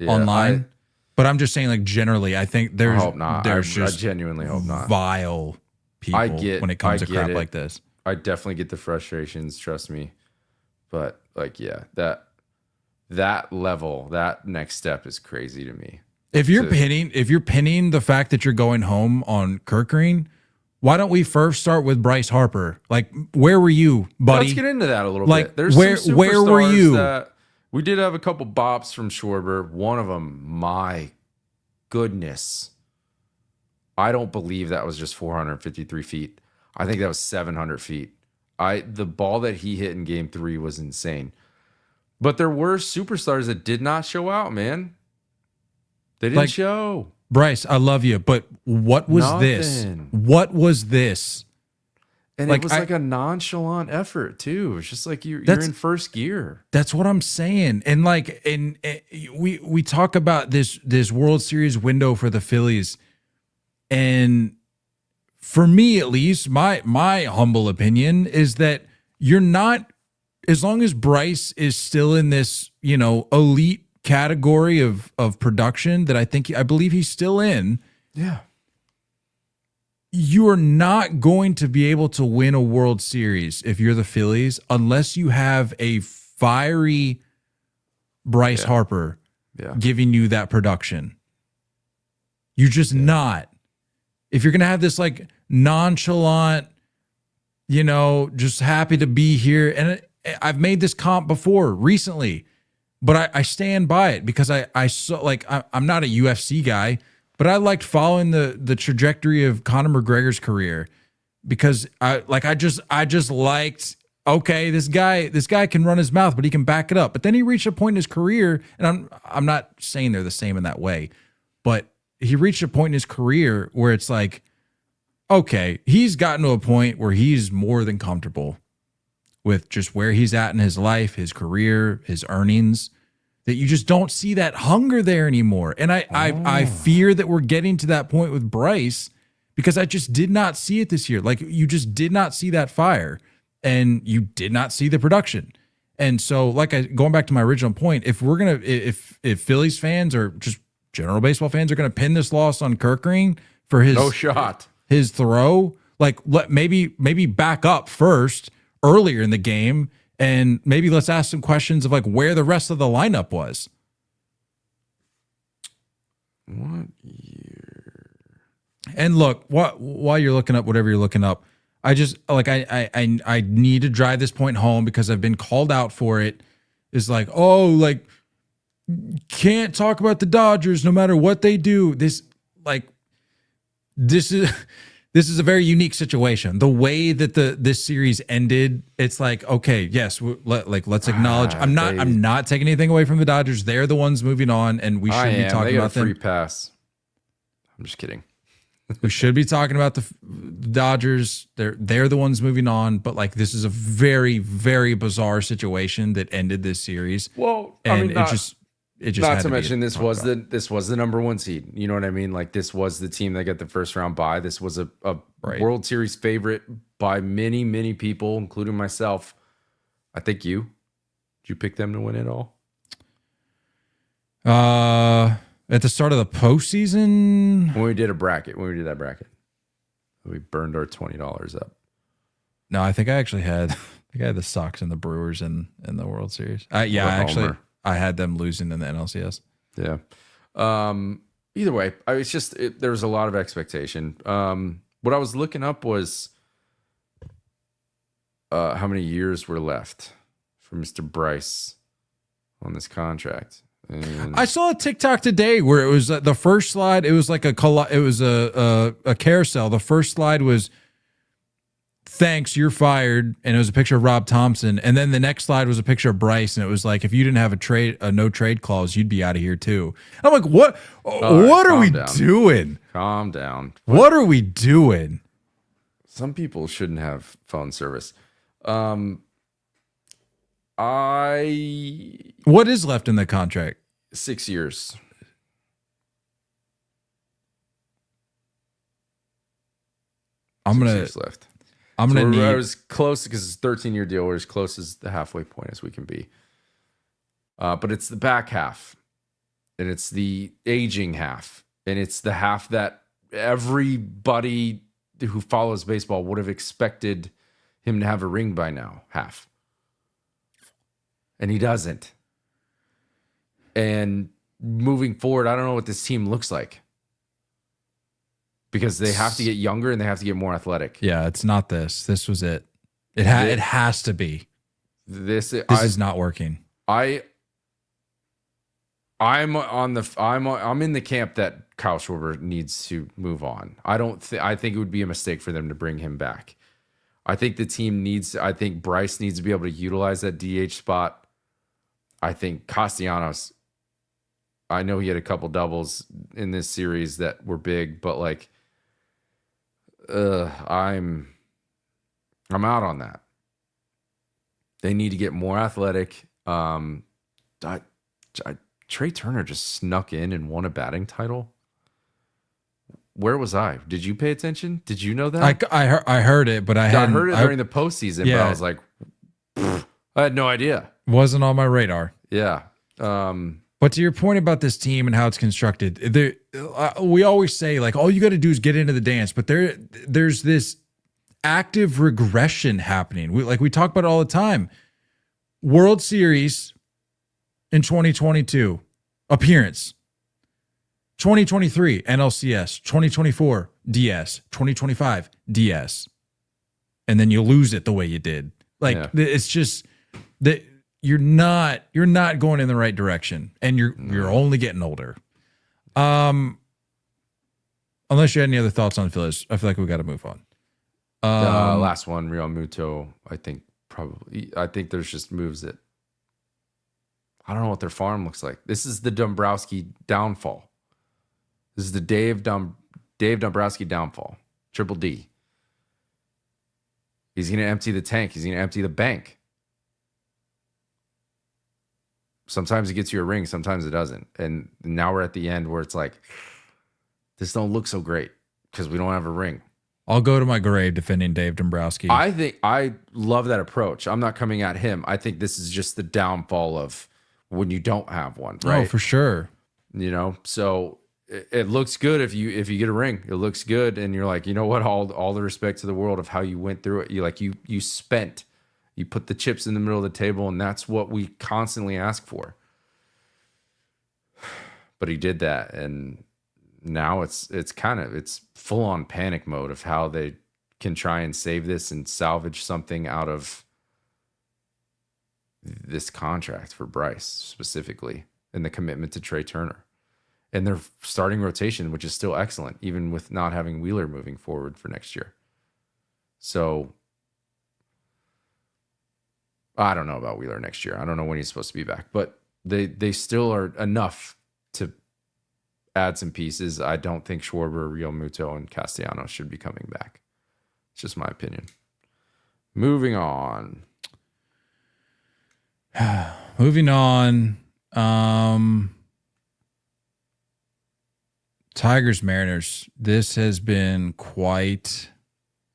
online. But I'm just saying, like generally, I think there's I hope not. I genuinely hope not. Vile people when it comes to crap like this. I definitely get the frustrations, trust me. But like, yeah, that level, that next step is crazy to me. If you're pinning the fact that you're going home on Kerkering, why don't we first start with Bryce Harper? Like, where were you, buddy? Let's get into that a little like, bit. There's where were you? That we did have a couple bops from Schwarber. One of them, my goodness, I don't believe that was just 453 feet. I think that was 700 feet. The ball that he hit in game 3 was insane. But there were superstars that did not show out, man. They didn't show. Bryce, I love you, but what was this? What was this? And it was like a nonchalant effort too. It's just like you're in first gear. That's what I'm saying. And like, we talk about this World Series window for the Phillies, and for me at least, my humble opinion is that you're not, as long as Bryce is still in this, elite category of production that I believe he's still in. Yeah. You are not going to be able to win a World Series if you're the Phillies unless you have a fiery Bryce Harper giving you that production. You're just not. If you're going to have this like nonchalant, just happy to be here. And I've made this comp before recently, but I stand by it because I saw, like, I'm not a UFC guy, but I liked following the trajectory of Conor McGregor's career because I just liked, okay, this guy can run his mouth, but he can back it up. But then he reached a point in his career, and I'm not saying they're the same in that way, but he reached a point in his career where it's like, okay, he's gotten to a point where he's more than comfortable with just where he's at in his life, his career, his earnings, that you just don't see that hunger there anymore. And I fear that we're getting to that point with Bryce because I just did not see it this year. Like, you just did not see that fire and you did not see the production. And so, going back to my original point, if Phillies fans or just general baseball fans are going to pin this loss on Kerkering for his throw, like, maybe back up first earlier in the game, and maybe let's ask some questions of like where the rest of the lineup was. What year? And look, while you're looking up whatever you're looking up, I just like I need to drive this point home because I've been called out for it. Is like, oh, like, can't talk about the Dodgers no matter what they do. This this is a very unique situation. The way that this series ended, it's like, okay, yes, let's acknowledge. I'm not taking anything away from the Dodgers. They're the ones moving on, and we should be talking about them. Free pass. I'm just kidding. We should be talking about the Dodgers. They're the ones moving on, but like this is a very, very bizarre situation that ended this series. Well, and I mean, it just not to mention this was the number one seed. You know what I mean? Like this was the team that got the first round bye. This was a World Series favorite by many, many people, including myself. I think you. Did you pick them to win it all? At the start of the postseason, when we did that bracket, we burned our $20 up. No, I think I actually had the Sox and the Brewers in the World Series. I had them losing in the NLCS. Yeah. Either way, there was a lot of expectation. What I was looking up was how many years were left for Mr. Bryce on this contract. And I saw a TikTok today where it was the first slide. It was like a carousel. The first slide was thanks, you're fired, and it was a picture of Rob Thompson. And then the next slide was a picture of Bryce, and it was like if you didn't have a no trade clause, you'd be out of here too. I'm like, what? What are we doing? Calm down. What are we doing? Some people shouldn't have phone service. What is left in the contract? 6 years. I'm 6 gonna years left. I'm gonna need. I was close because it's a 13-year deal. We're as close as the halfway point as we can be. But it's the back half, and it's the aging half, and it's the half that everybody who follows baseball would have expected him to have a ring by now. Half. And he doesn't. And moving forward, I don't know what this team looks like. Because they have to get younger and they have to get more athletic. Yeah, it's not this. This was it. It has to be. This is not working. I'm in the camp that Kyle Schwarber needs to move on. I think it would be a mistake for them to bring him back. I think I think Bryce needs to be able to utilize that DH spot. I think Castellanos, I know he had a couple doubles in this series that were big, but like, I'm out on that. They need to get more athletic. Trey Turner just snuck in and won a batting title. Where was I? Did you pay attention? Did you know that? I heard it, but I heard it during the postseason. Yeah. But I was like, I had no idea. Wasn't on my radar. Yeah. But to your point about this team and how it's constructed, we always say like all you got to do is get into the dance, but there's this active regression happening. We talk about it all the time. World Series in 2022 appearance. 2023 NLCS, 2024 DS, 2025 DS. And then you lose it the way you did. It's just that you're not going in the right direction, and you're only getting older. Unless you had any other thoughts on Phillies, I feel like we got to move on. Last one, Real Muto. I think there's just moves that I don't know what their farm looks like. This is the Dombrowski downfall. This is the Dave Dombrowski downfall. Triple D. He's going to empty the tank. He's going to empty the bank. Sometimes it gets you a ring. Sometimes it doesn't. And now we're at the end where it's like, this don't look so great because we don't have a ring. I'll go to my grave defending Dave Dombrowski. I think I love that approach. I'm not coming at him. I think this is just the downfall of when you don't have one, right? Oh, for sure. So it looks good if you get a ring. It looks good, and you're like, you know what? All the respect to the world of how you went through it. You put the chips in the middle of the table, and that's what we constantly ask for. But he did that, and now it's full on panic mode of how they can try and save this and salvage something out of this contract for Bryce specifically, and the commitment to Trey Turner. and their starting rotation, which is still excellent, even with not having Wheeler moving forward for next year. So I don't know about Wheeler next year. I don't know when he's supposed to be back, but they still are enough to add some pieces. I don't think Schwarber, Real Muto, and Castellanos should be coming back. It's just my opinion. Moving on. Moving on. Tigers Mariners. This has been quite.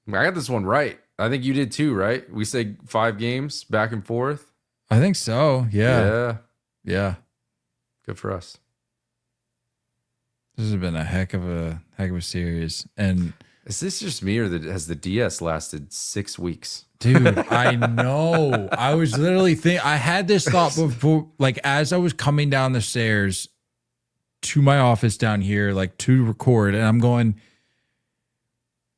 I got this one right. I think you did too, right? We said 5 games back and forth. I think so. Yeah. Good for us. This has been a heck of a series. And is this just me, or has the DS lasted 6 weeks? Dude, I know. I was literally I had this thought before, like as I was coming down the stairs to my office down here, like to record, and I'm going,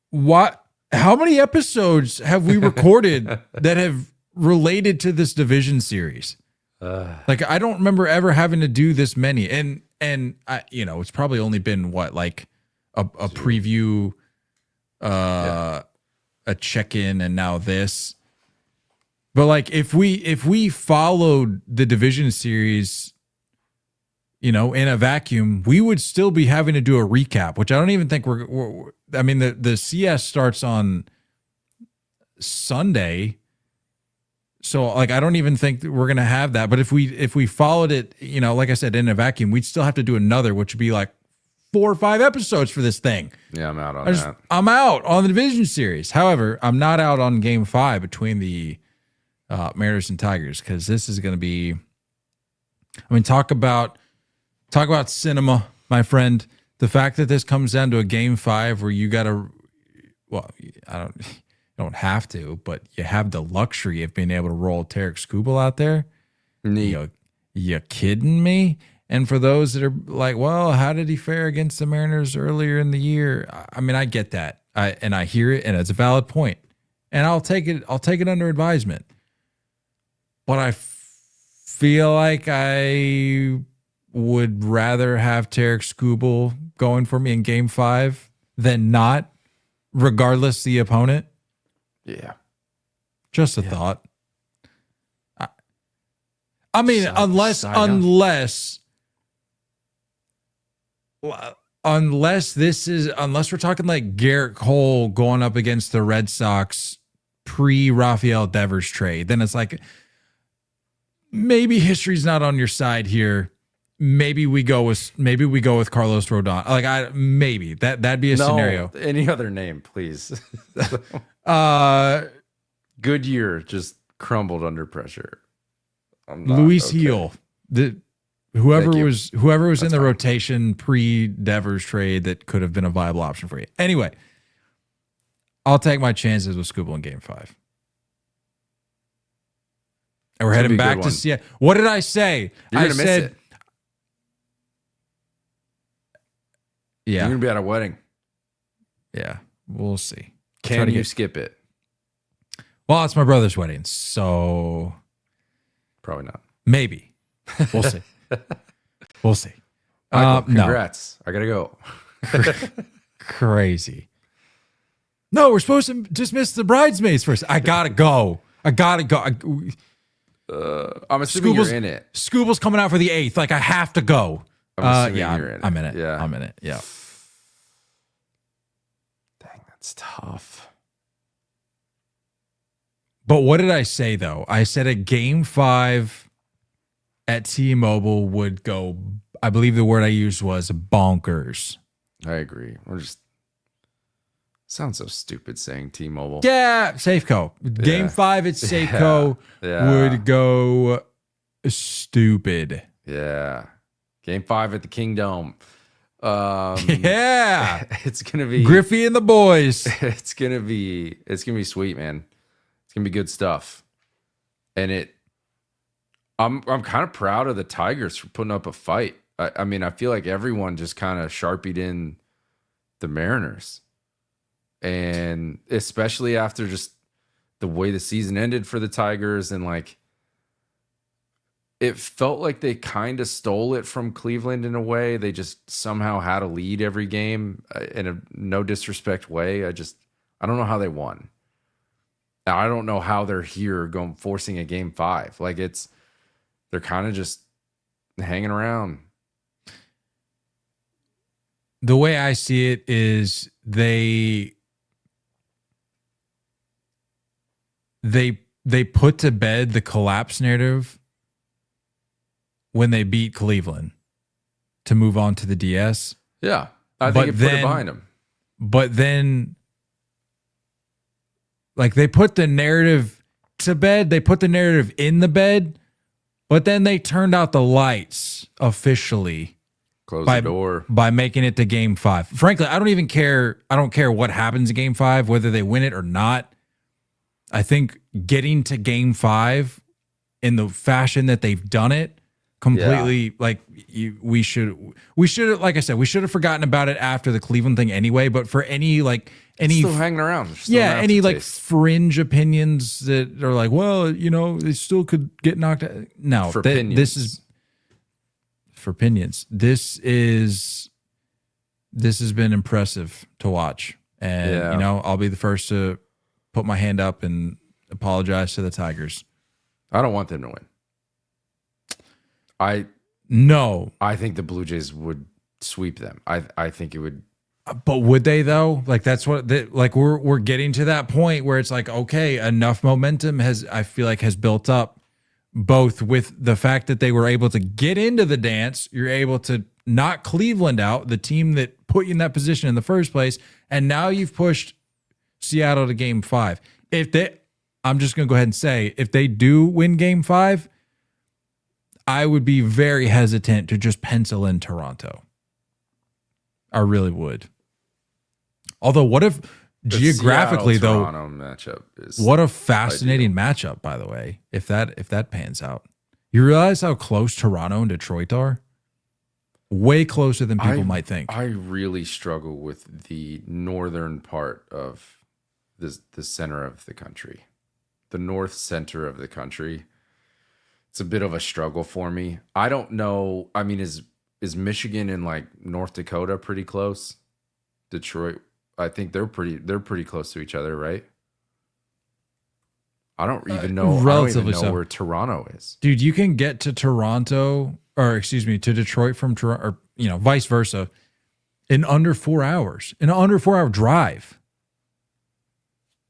what? How many episodes have we recorded that have related to this division series? Like I don't remember ever having to do this many, and I, it's probably only been what, like a preview, a check-in, and now this. But like if we followed the division series, in a vacuum, we would still be having to do a recap, which I don't even think I mean, the CS starts on Sunday. So like I don't even think that we're gonna have that. But if we followed it, like I said, in a vacuum, we'd still have to do another, which would be like 4 or 5 episodes for this thing. Yeah, I'm out on that. I'm out on the division series. However, I'm not out on Game 5 between the Mariners and Tigers, because this is going to be. I mean, talk about cinema, my friend. The fact that this comes down to a Game 5 where you got to, well, you don't have to, but you have the luxury of being able to roll Tarik Skubal out there. You kidding me? And for those that are like, well, how did he fare against the Mariners earlier in the year? I mean, I get that. I hear it, and it's a valid point. And I'll take it under advisement. But I feel like I would rather have Tarik Skubal going for me in Game 5 than not, regardless the opponent. Yeah. Just a thought. I mean, unless we're talking like Garrett Cole going up against the Red Sox pre-Rafael Devers trade, then it's like maybe history's not on your side here. Maybe we go with Carlos Rodon. Like maybe that'd be a scenario. Any other name, please. Goodyear just crumbled under pressure. Luis Heel, whoever was in the rotation pre-Devers trade that could have been a viable option for you. Anyway, I'll take my chances with Skubal in Game 5. And we're heading back to see. What did I say? I said, miss it. Yeah, you're gonna be at a wedding. Yeah, we'll see. Can you skip it? Well, it's my brother's wedding, so probably not. Maybe. We'll see. We'll see. Congrats. No. I gotta go. Crazy. No, we're supposed to dismiss the bridesmaids first. I gotta go. I'm assuming you're in it. Skubal's coming out for the 8th. Like I have to go. I'm in it. Yeah. I'm in it. Yeah. Dang, that's tough. But what did I say though? I said a Game 5 at T-Mobile would go. I believe the word I used was bonkers. I agree. Sounds so stupid saying T-Mobile. Yeah, Safeco. Game 5 at Safeco would go stupid. Yeah. Game 5 at the Kingdom. It's gonna be Griffey and the boys. It's gonna be sweet, man. It's gonna be good stuff. And I'm kind of proud of the Tigers for putting up a fight. I mean, I feel like everyone just kind of sharpied in the Mariners. And especially after just the way the season ended for the Tigers, and like it felt like they kind of stole it from Cleveland in a way. They just somehow had a lead every game in a no disrespect way. I don't know how they won. I don't know how they're here forcing a game 5. Like they're kind of just hanging around. The way I see it is they put to bed the collapse narrative when they beat Cleveland to move on to the DS. Yeah. I think it put it behind them. But then, like, they put the narrative to bed, they put the narrative in the bed, but then they turned out the lights officially. Close the door. By making it to game 5. Frankly, I don't even care. I don't care what happens in game 5, whether they win it or not. I think getting to game 5 in the fashion that they've done it completely, we should have, like I said, we should have forgotten about it after the Cleveland thing anyway. But for any still hanging around, any like fringe opinions that are like, well, they still could get knocked out. No, this is for opinions. This has been impressive to watch, and I'll be the first to put my hand up and apologize to the Tigers. I don't want them to win. I think the Blue Jays would sweep them. I think it would. But would they though? Like that's what we're getting to that point where it's like, okay, enough momentum I feel like has built up, both with the fact that they were able to get into the dance, you're able to knock Cleveland out, the team that put you in that position in the first place, and now you've pushed Seattle to game 5. I'm just going to go ahead and say, if they do win game 5, I would be very hesitant to just pencil in Toronto. I really would. Although, what if geographically though, matchup is what a fascinating matchup, by the way, if that pans out. You realize how close Toronto and Detroit are? Way closer than people might think. I really struggle with the northern part of the center of the country. The north center of the country. It's a bit of a struggle for me. I don't know. I mean, is Michigan and like North Dakota pretty close? Detroit, I think they're pretty close to each other, right? I don't even know. Relatively I don't even know where Toronto is. Dude, you can get to to Detroit from Toronto, or vice versa, in under 4 hours. In an under 4 hour drive.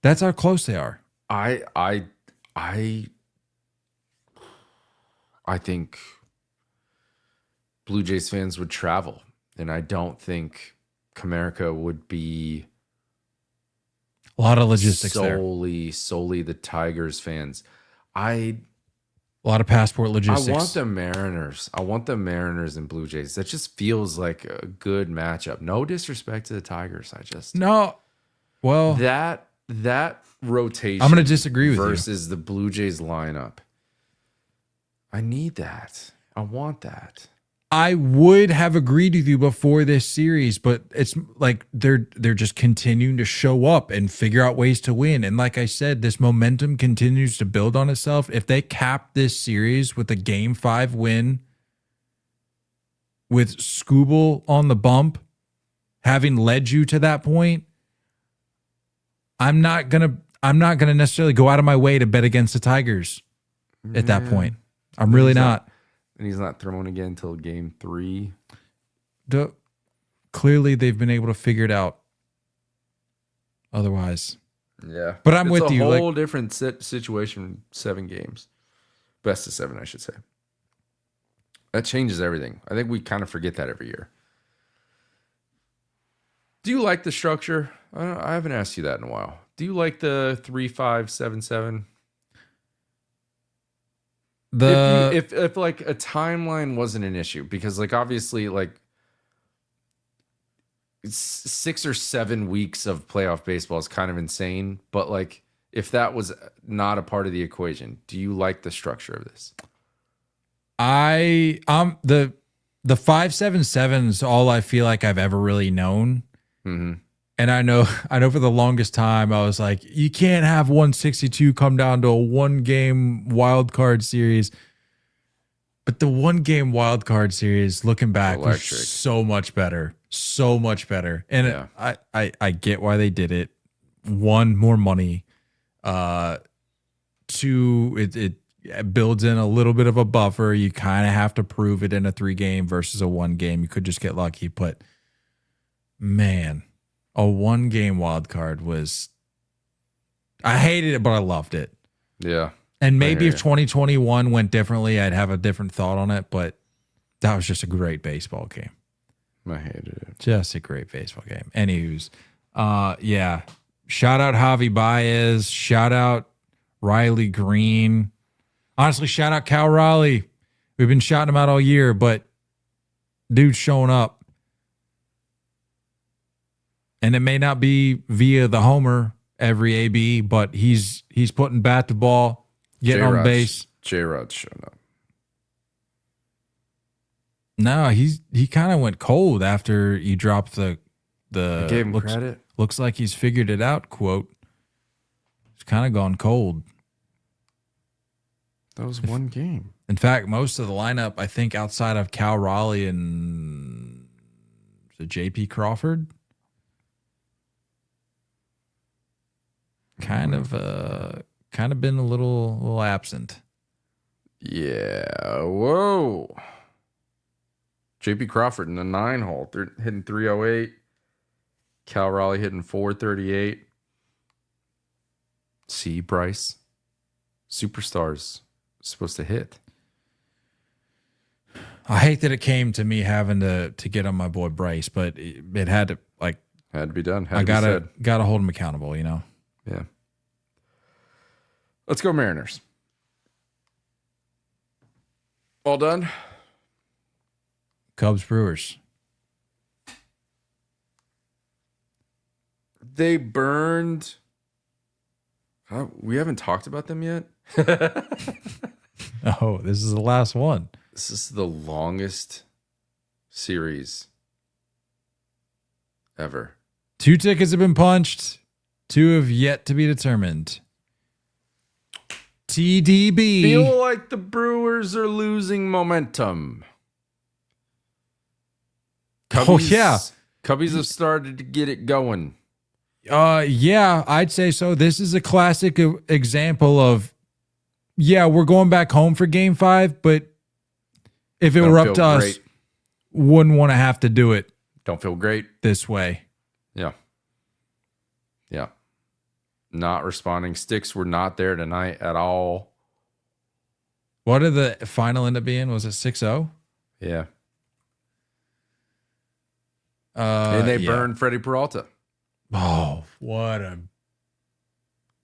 That's how close they are. I think Blue Jays fans would travel, and I don't think Comerica would be a lot of logistics solely the Tigers fans. A lot of passport logistics. I want the Mariners and Blue Jays. That just feels like a good matchup. No disrespect to the Tigers. That rotation. I'm going to disagree with you. Versus the Blue Jays lineup. I need that. I want that. I would have agreed with you before this series, but it's like they're just continuing to show up and figure out ways to win. And like I said, this momentum continues to build on itself. If they cap this series with a game 5 win with Skubal on the bump, having led you to that point, I'm not gonna necessarily go out of my way to bet against the Tigers at that point. I'm really not. And he's not throwing again until game 3. Clearly, they've been able to figure it out. Otherwise, yeah. But I'm with you. It's a whole different situation. 7 games, best of 7, I should say. That changes everything. I think we kind of forget that every year. Do you like the structure? I haven't asked you that in a while. Do you like the 3-5-7-7? If like a timeline wasn't an issue, because like obviously like it's 6 or 7 weeks of playoff baseball is kind of insane, but like if that was not a part of the equation, do you like the structure of this? The 5-7-7 is all I feel like I've ever really known. Mm-hmm. And I know for the longest time I was like, you can't have 162 come down to a 1-game wild card series. But the 1-game wild card series, looking back, Electric. was so much better. So much better. And Yeah. I get why they did it. One, more money. Two, it builds in a little bit of a buffer. You kind of have to prove it in a 3-game versus a 1-game. You could just get lucky. But man, a 1-game wild card was, I hated it, but I loved it. Yeah. And maybe if 2021 went differently, I'd have a different thought on it. But that was just a great baseball game. I hated it. Just a great baseball game. Anywho's, yeah. Shout out Javi Baez. Shout out Riley Green. Honestly, shout out Cal Raleigh. We've been shouting him out all year, but dude's showing up. And it may not be via the homer every AB, but he's putting bat to ball, getting on base. J-Rod's showing up. No, he kind of went cold after you dropped the I gave him credit. Looks like he's figured it out, quote. He's kind of gone cold. That was 1 game. In fact, most of the lineup, I think, outside of Cal Raleigh and the JP Crawford, kind of been a little absent. Yeah. Whoa. JP Crawford in the 9-hole, hitting 308. Cal Raleigh hitting 438. C. Bryce. Superstars supposed to hit. I hate that it came to me having to get on my boy Bryce, but it had to, like, Had to be done. I gotta hold him accountable, you know. Yeah. Let's go Mariners. All done? Cubs Brewers. They burned. We haven't talked about them yet. Oh, this is the last one. This is the longest series ever. 2 tickets have been punched. 2 have yet to be determined. TDB. Feel like the Brewers are losing momentum. Oh, yeah. Cubbies have started to get it going. Yeah, I'd say so. This is a classic example of, yeah, we're going back home for game 5, but if it were up to us, wouldn't want to have to do it. Don't feel great this way. Yeah. Yeah. Not responding. Sticks were not there tonight at all. What did the final end up being? Was it 6-0? Yeah. And they burned Freddie Peralta. Oh, what a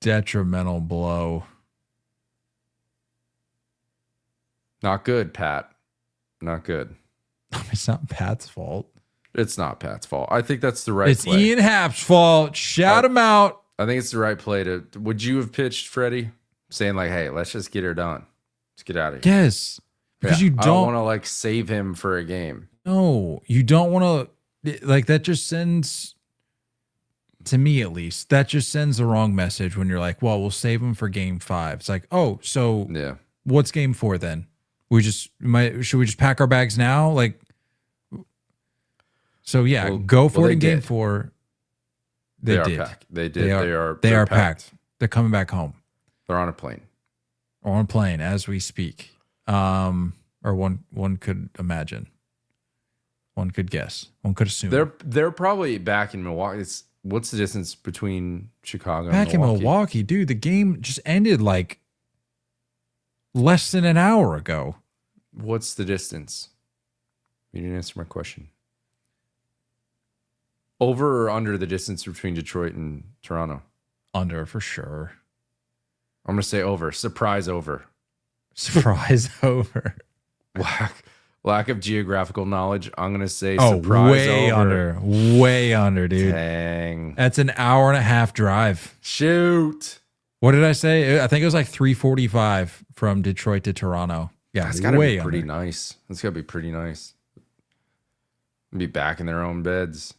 detrimental blow. Not good, Pat. Not good. It's not Pat's fault. It's not Pat's fault. I think that's the right it's play. Ian Happ's fault. Shout him out. I think it's the right play to. Would you have pitched Freddie saying like, "Hey, let's just get her done. Let's get out of here." Yes, because you I don't want to like save him for a game. No, you don't want to. Like that just sends, to me at least, that just sends the wrong message when you're like, "Well, we'll save him for game 5." It's like, oh, so yeah, what's game 4 then? Should we just pack our bags now? Like, so yeah, go for it in game 4. They did. Packed. They did. They are packed. They're coming back home. They're on a plane. Or on a plane as we speak. Or one could imagine. One could guess. One could assume. They're probably back in Milwaukee. What's the distance between Chicago and Milwaukee? Back in Milwaukee, dude. The game just ended like less than an hour ago. What's the distance? You didn't answer my question. Over or under the distance between Detroit and Toronto? Under for sure. I'm going to say over. Surprise over. Surprise over. Lack of geographical knowledge. I'm going to say surprise way over. Way under, dude. Dang. That's an hour and a half drive. Shoot. What did I say? I think it was like 3:45 from Detroit to Toronto. Yeah, that's got to be pretty nice. That's got to be pretty nice. Be back in their own beds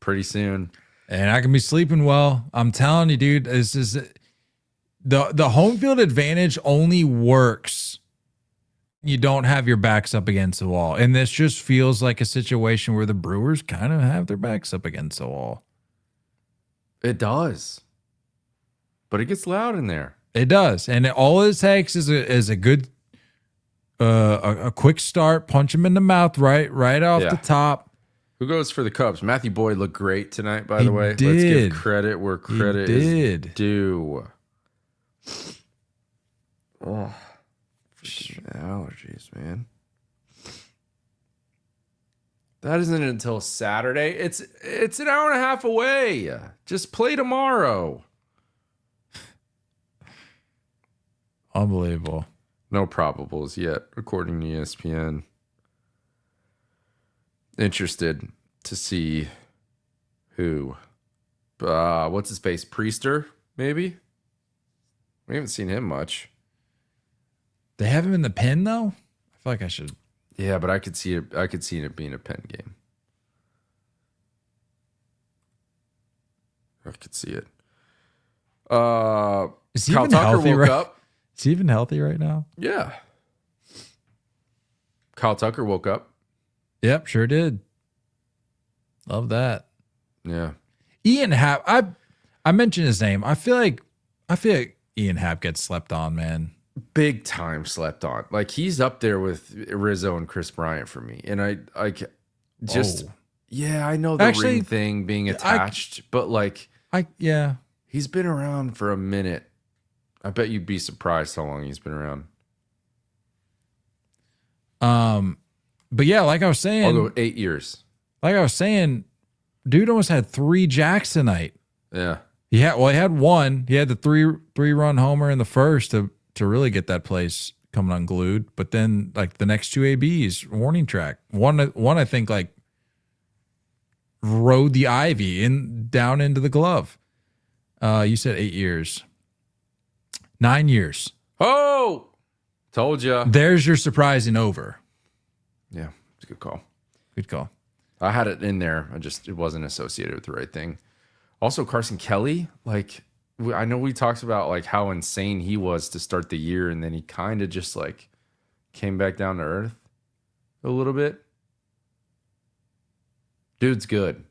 pretty soon. And I can be sleeping well. I'm telling you, dude, this is the home field advantage only works you don't have your backs up against the wall. And this just feels like a situation where the Brewers kind of have their backs up against the wall. It does. But it gets loud in there. It does. And all it takes is a good a quick start, punch him in the mouth right off the top. Who goes for the Cubs? Matthew Boyd looked great tonight, by the way. Did. Let's give credit where credit is due. Oh, allergies, man. That isn't until Saturday. It's an hour and a half away. Just play tomorrow. Unbelievable. No probables yet, according to ESPN. Interested to see who. What's his face? Priester, maybe? We haven't seen him much. They have him in the pen, though? I feel like I should. Yeah, but I could see it being a pen game. I could see it. Is he Kyle even Tucker healthy woke up. Is he even healthy right now? Yeah. Kyle Tucker woke up. Yep, sure did. Love that. Yeah. Ian Happ, I mentioned his name. I feel like Ian Happ gets slept on, man. Big time slept on. Like, he's up there with Rizzo and Chris Bryant for me. And I know the ring thing being attached, but like, he's been around for a minute. I bet you'd be surprised how long he's been around. But yeah, like I was saying, I'll go 8 years. Like I was saying, dude almost had 3 jacks tonight. Yeah. He had one. He had the three-run homer in the first to really get that place coming unglued. But then, like, the next 2 ABs, warning track. One I think, like, rode the ivy down into the glove. You said 8 years. 9 years. Oh, told you. There's your surprising over. Yeah, it's a good call. Good call. I had it in there. It wasn't associated with the right thing. Also, Carson Kelly, like, I know we talked about like how insane he was to start the year, and then he kind of just like came back down to earth a little bit. Dude's good.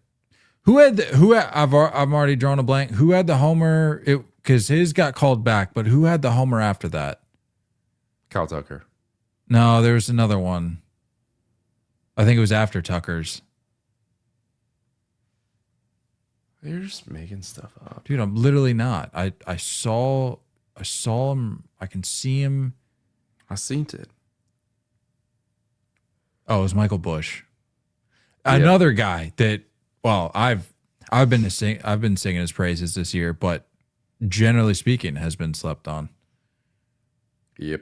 I've already drawn a blank. Who had the homer? Because his got called back, but who had the homer after that? Kyle Tucker. No, there was another one. I think it was after Tucker's. You're just making stuff up. Dude, I'm literally not. I saw him. I can see him. I seen it. Oh, it was Michael Bush. Another guy that, well, I've been singing his praises this year, but generally speaking, has been slept on. Yep.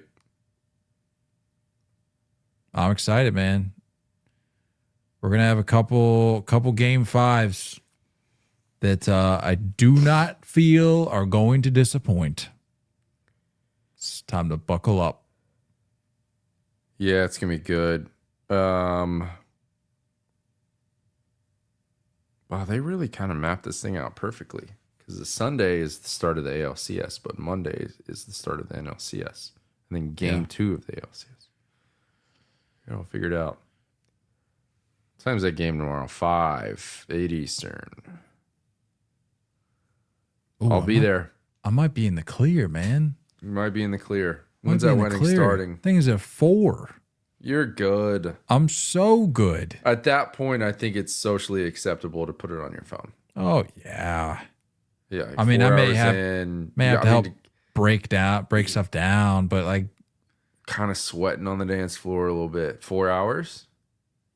I'm excited, man. We're gonna have a couple game 5s that I do not feel are going to disappoint. It's time to buckle up. Yeah, it's gonna be good. Wow, they really kind of mapped this thing out perfectly, because the Sunday is the start of the ALCS, but Monday is the start of the NLCS, and then game 2 of the ALCS. I'll figure it out. What time's that game tomorrow? 5:8 Eastern. Ooh, I'll be there. I might be in the clear, man. You might be in the clear. When's that wedding starting? Things at 4. You're good. I'm so good. At that point, I think it's socially acceptable to put it on your phone. Oh yeah. Yeah. Like I mean, I may have to help break stuff down, but like kind of sweating on the dance floor a little bit. 4 hours?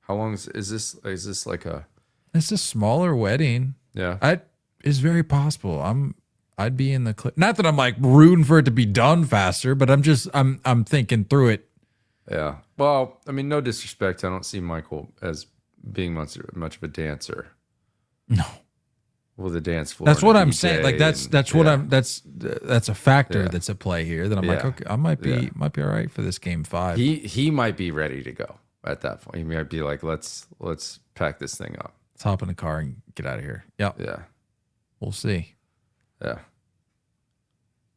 How long is this? Is this like a? It's a smaller wedding. Yeah. It's very possible. I'd be in the clip. Not that I'm like rooting for it to be done faster, but I'm thinking through it. Yeah. Well, I mean, no disrespect. I don't see Michael as being much of a dancer. No. Well, the dance floor. That's what I'm saying. Like that's a factor that's at play here. That I'm like, okay, I might be all right for this game 5. He might be ready to go at that point. He might be like, let's pack this thing up. Let's hop in the car and get out of here. Yep. Yeah. We'll see. Yeah.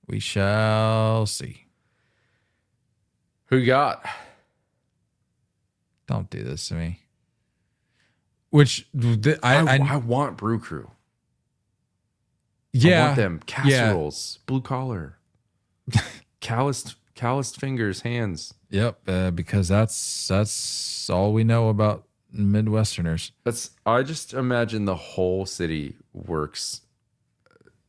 We shall see. Who you got? Don't do this to me. Which I want Brew Crew. yeah, I want them casseroles, blue collar, calloused fingers, hands. Yep, because that's all we know about Midwesterners. I just imagine the whole city works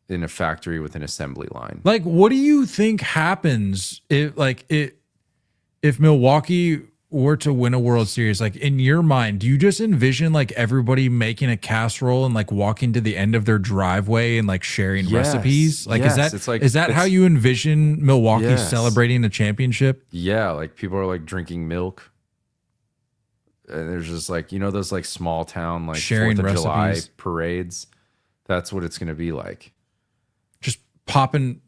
in a factory with an assembly line. Like, what do you think happens if Milwaukee were to win a World Series? Like, in your mind, do you just envision like everybody making a casserole and like walking to the end of their driveway and like sharing recipes? Like, yes. Is that how you envision Milwaukee Yes. celebrating a championship? Yeah, like people are like drinking milk. And there's just like, those like small town like Sharing 4th of July recipes. parades. That's what it's going to be like. Just popping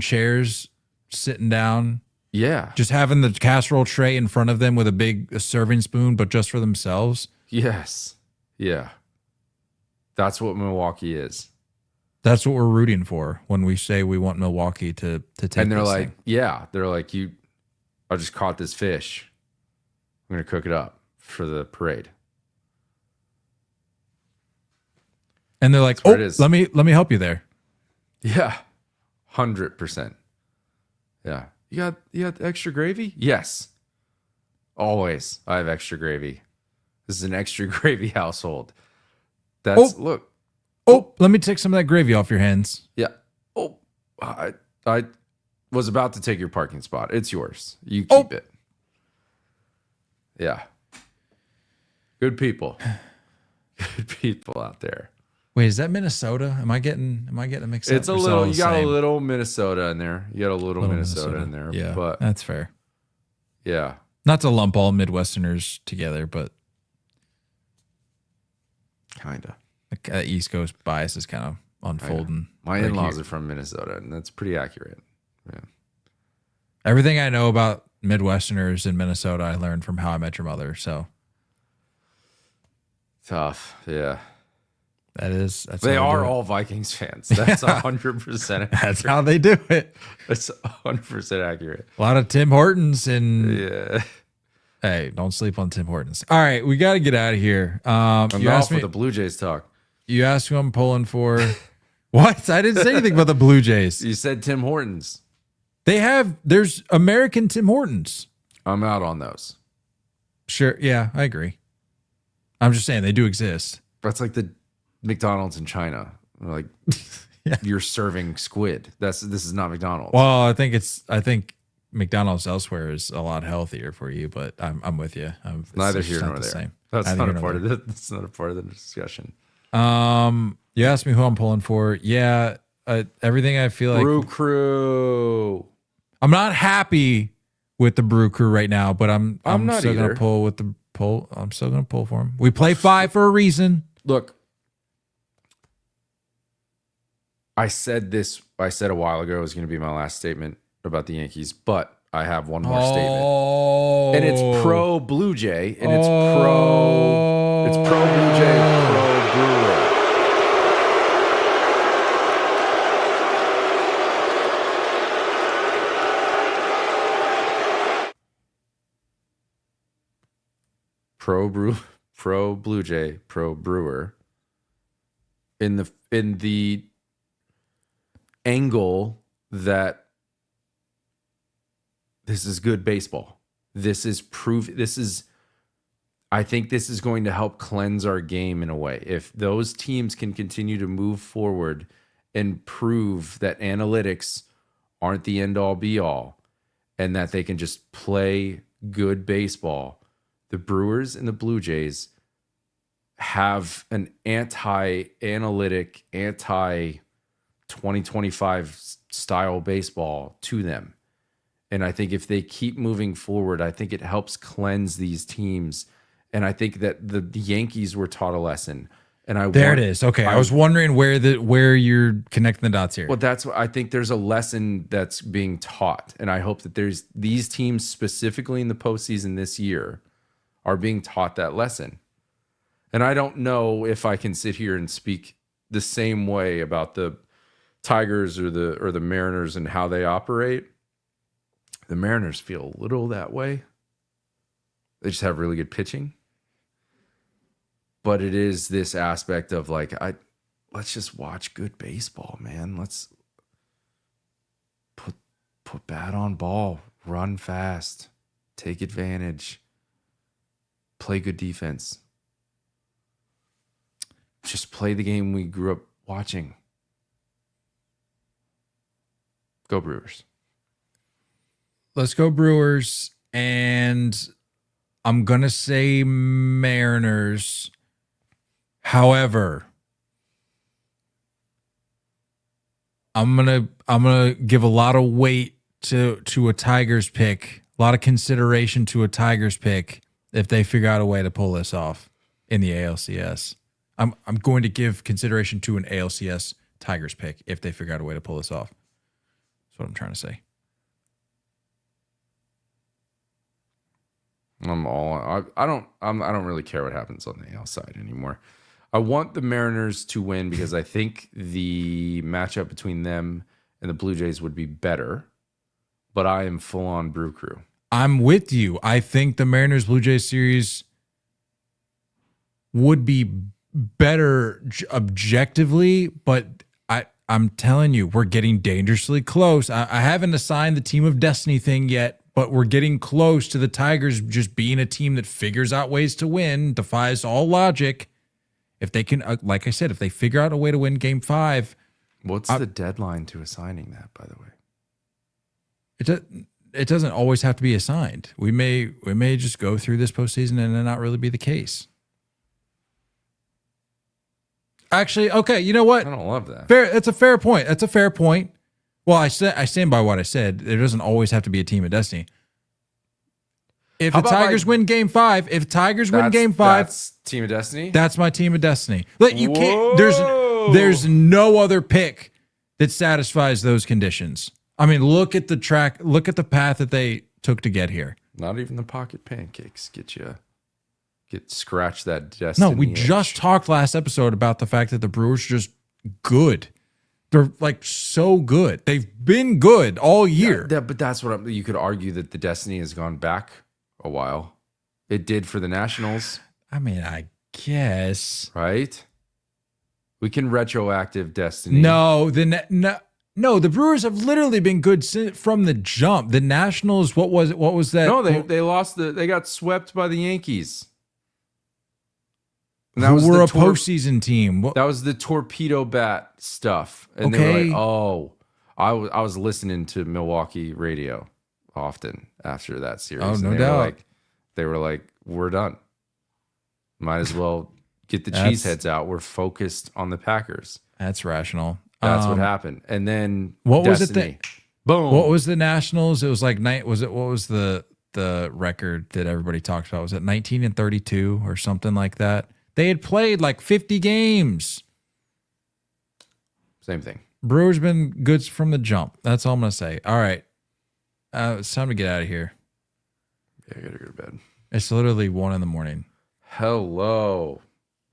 chairs, sitting down. Yeah. Just having the casserole tray in front of them with a serving spoon, but just for themselves. Yes. Yeah. That's what Milwaukee is. That's what we're rooting for when we say we want Milwaukee to take. And they're this like, thing. yeah, they're like, I just caught this fish. I'm going to cook it up for the parade. And they're like, what it is. let me help you there. Yeah. 100%. Yeah. You got extra gravy? Yes. Always. I have extra gravy. This is an extra gravy household. Look. Let me take some of that gravy off your hands. Yeah. Oh, I was about to take your parking spot. It's yours. You keep it. Yeah. Good people. Good people out there. Wait, is that Minnesota? Am I getting mixed up? It's a Or is it little. all You the got same? a little Minnesota in there. You got a little Minnesota in there. Yeah, but that's fair. yeah, Not to lump all Midwesterners together, but kinda. like, East Coast bias is kind of unfolding. My right in-laws here. are from Minnesota, and that's pretty accurate. Yeah. Everything I know about Midwesterners in Minnesota, I learned from How I Met Your Mother. So Tough. Yeah. that's They how we are do it. all Vikings fans. That's 100%. That's how they do it. That's 100% accurate. A lot of Tim Hortons and Yeah. hey, don't sleep on Tim Hortons. All right, we got to get out of here. You Enough asked with me. the Blue Jays talk. You asked who I'm pulling for. What? I didn't say anything about the Blue Jays. You said Tim Hortons. There's American Tim Hortons. I'm out on those. Sure. Yeah, I agree. I'm just saying they do exist. That's like the McDonald's in China. Like Yeah. you're serving squid. This is not McDonald's. Well, I think McDonald's elsewhere is a lot healthier for you, but I'm with you. It's Neither just here not nor the there. same. That's Neither not here a nor part there. of That's not a part of the discussion. You asked me who I'm pulling for. Yeah, everything I feel like Brew Crew. I'm not happy with the Brew Crew right now, but I'm not still either. gonna pull with the pull. I'm still gonna pull for him. We play 5 for a reason. Look, I said a while ago it was going to be my last statement about the Yankees, but I have one more statement. Oh, And it's pro Blue Jay, and it's pro Blue Jay, pro Brewer. Pro Blue Jay, pro Brewer. In the angle that this is good baseball. I think this is going to help cleanse our game in a way. If those teams can continue to move forward and prove that analytics aren't the end all be all and that they can just play good baseball, the Brewers and the Blue Jays have an anti-analytic, anti-2025 style baseball to them. And I think if they keep moving forward, I think it helps cleanse these teams. And I think that the Yankees were taught a lesson. And It is. Okay, I was wondering where you're connecting the dots here. Well, that's what I think. There's a lesson that's being taught, and I hope that there's these teams specifically in the postseason this year are being taught that lesson. And I don't know if I can sit here and speak the same way about the Tigers or the Mariners and how they operate. The Mariners feel a little that way. They just have really good pitching. But it is this aspect of like, let's just watch good baseball, man. Let's put bat on ball, run fast, take advantage, play good defense. Just play the game we grew up watching. Go Brewers. Let's go Brewers. And I'm going to say Mariners. However, I'm gonna give a lot of weight to a Tigers pick, a lot of consideration to a Tigers pick if they figure out a way to pull this off in the ALCS. I'm going to give consideration to an ALCS Tigers pick if they figure out a way to pull this off. That's what I'm trying to say. I don't really care what happens on the AL side anymore. I want the Mariners to win because I think the matchup between them and the Blue Jays would be better. But I am full on Brew Crew. I'm with you. I think the Mariners Blue Jays series would be better objectively, but I'm telling you, we're getting dangerously close. I haven't assigned the team of destiny thing yet, but we're getting close to the Tigers just being a team that figures out ways to win, defies all logic. If they can, like I said, if they figure out a way to win Game 5. What's the deadline to assigning that, by the way? It doesn't always have to be assigned. We may just go through this postseason and it not really be the case. Actually, okay, you know what? I don't love that. Fair. That's a fair point. That's a fair point. Well, I stand by what I said. There doesn't always have to be a team of destiny. If the Tigers win Game 5, that's team of destiny. That's my team of destiny. Like you can't. There's no other pick that satisfies those conditions. I mean, look at the track. Look at the path that they took to get here. Not even the pocket pancakes get scratch that destiny. No, we just talked last episode about the fact that the Brewers are just good. They're like so good. They've been good all year. But that's what you could argue that the destiny has gone back a while. It did for the Nationals. I mean, I guess. Right? We can retroactive destiny. No, the Brewers have literally been good from the jump. The Nationals, what was it? What was that? No, they lost they got swept by the Yankees. And that was a postseason team. That was the torpedo bat stuff. And they were like, oh, I was listening to Milwaukee radio often after that series. Oh, no doubt. They were like, we're done. Might as well get the cheeseheads out. We're focused on the Packers. That's rational. That's what happened. And then what destiny. Was it? Boom. What was the Nationals? It was like what was the record that everybody talks about? Was it 19-32 or something like that? They had played like 50 games. Same thing. Brewers been good from the jump. That's all I'm going to say. All right. It's time to get out of here. Yeah, I got to go to bed. It's literally 1 a.m. Hello.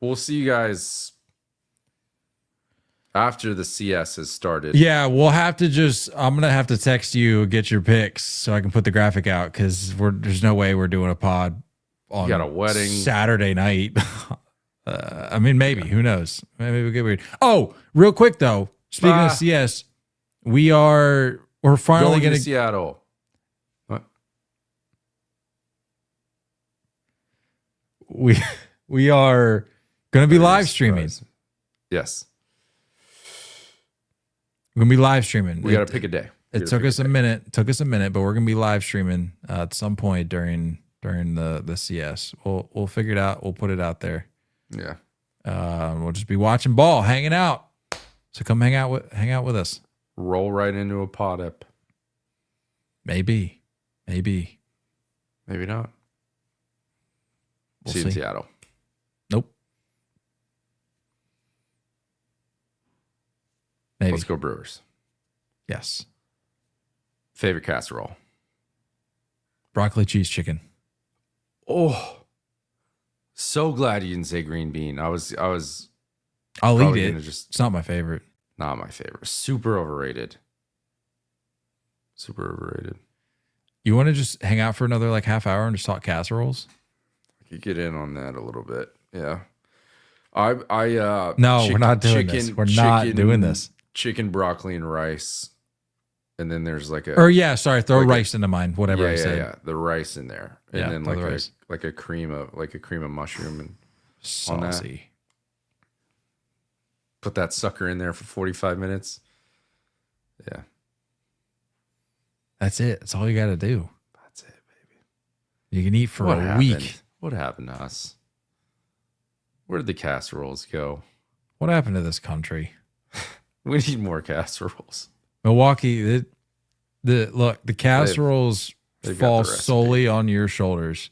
We'll see you guys after the CS has started. Yeah, we'll have to I'm going to have to text you, get your picks so I can put the graphic out because there's no way we're doing a pod on you got a wedding Saturday night. I mean, maybe. Who knows? Maybe we'll get weird. Oh, real quick, though. Speaking of CS, we're finally going to Seattle. What? We are going to be live streaming. Yes. We're going to be live streaming. We got to pick a day. It took us a minute. But we're going to be live streaming at some point during the CS. We'll figure it out. We'll put it out there. Yeah. We'll just be watching ball, hanging out. So come hang out with us. Roll right into a pod up. Maybe Maybe not. We'll see you in Seattle. Nope. Maybe. Let's go Brewers. Yes. Favorite casserole? Broccoli cheese chicken. Oh, so glad you didn't say green bean. I'll eat it. It's not my favorite. Not my favorite. Super overrated. You want to just hang out for another like half hour and just talk casseroles? I could get in on that a little bit. Yeah. No, we're not doing this. We're not doing this. Chicken, broccoli, and rice. And then there's like a... Or yeah, sorry, throw like rice into mine, whatever I said. Yeah, the rice in there. And Yeah, then throw the rice. like a cream of mushroom and Saucy. put that sucker in there for 45 minutes. Yeah. That's it. That's all you got to do. That's it, baby. You can eat for a week. What happened to us? Where did the casseroles go? What happened to this country? We need more casseroles. Milwaukee, the casseroles they've got fall the recipe. solely on your shoulders.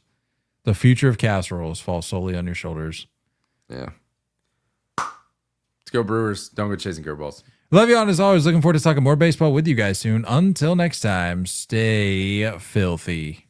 The future of casseroles falls solely on your shoulders. Yeah. Let's go Brewers. Don't go chasing curveballs. Love you on as always. Looking forward to talking more baseball with you guys soon. Until next time, stay filthy.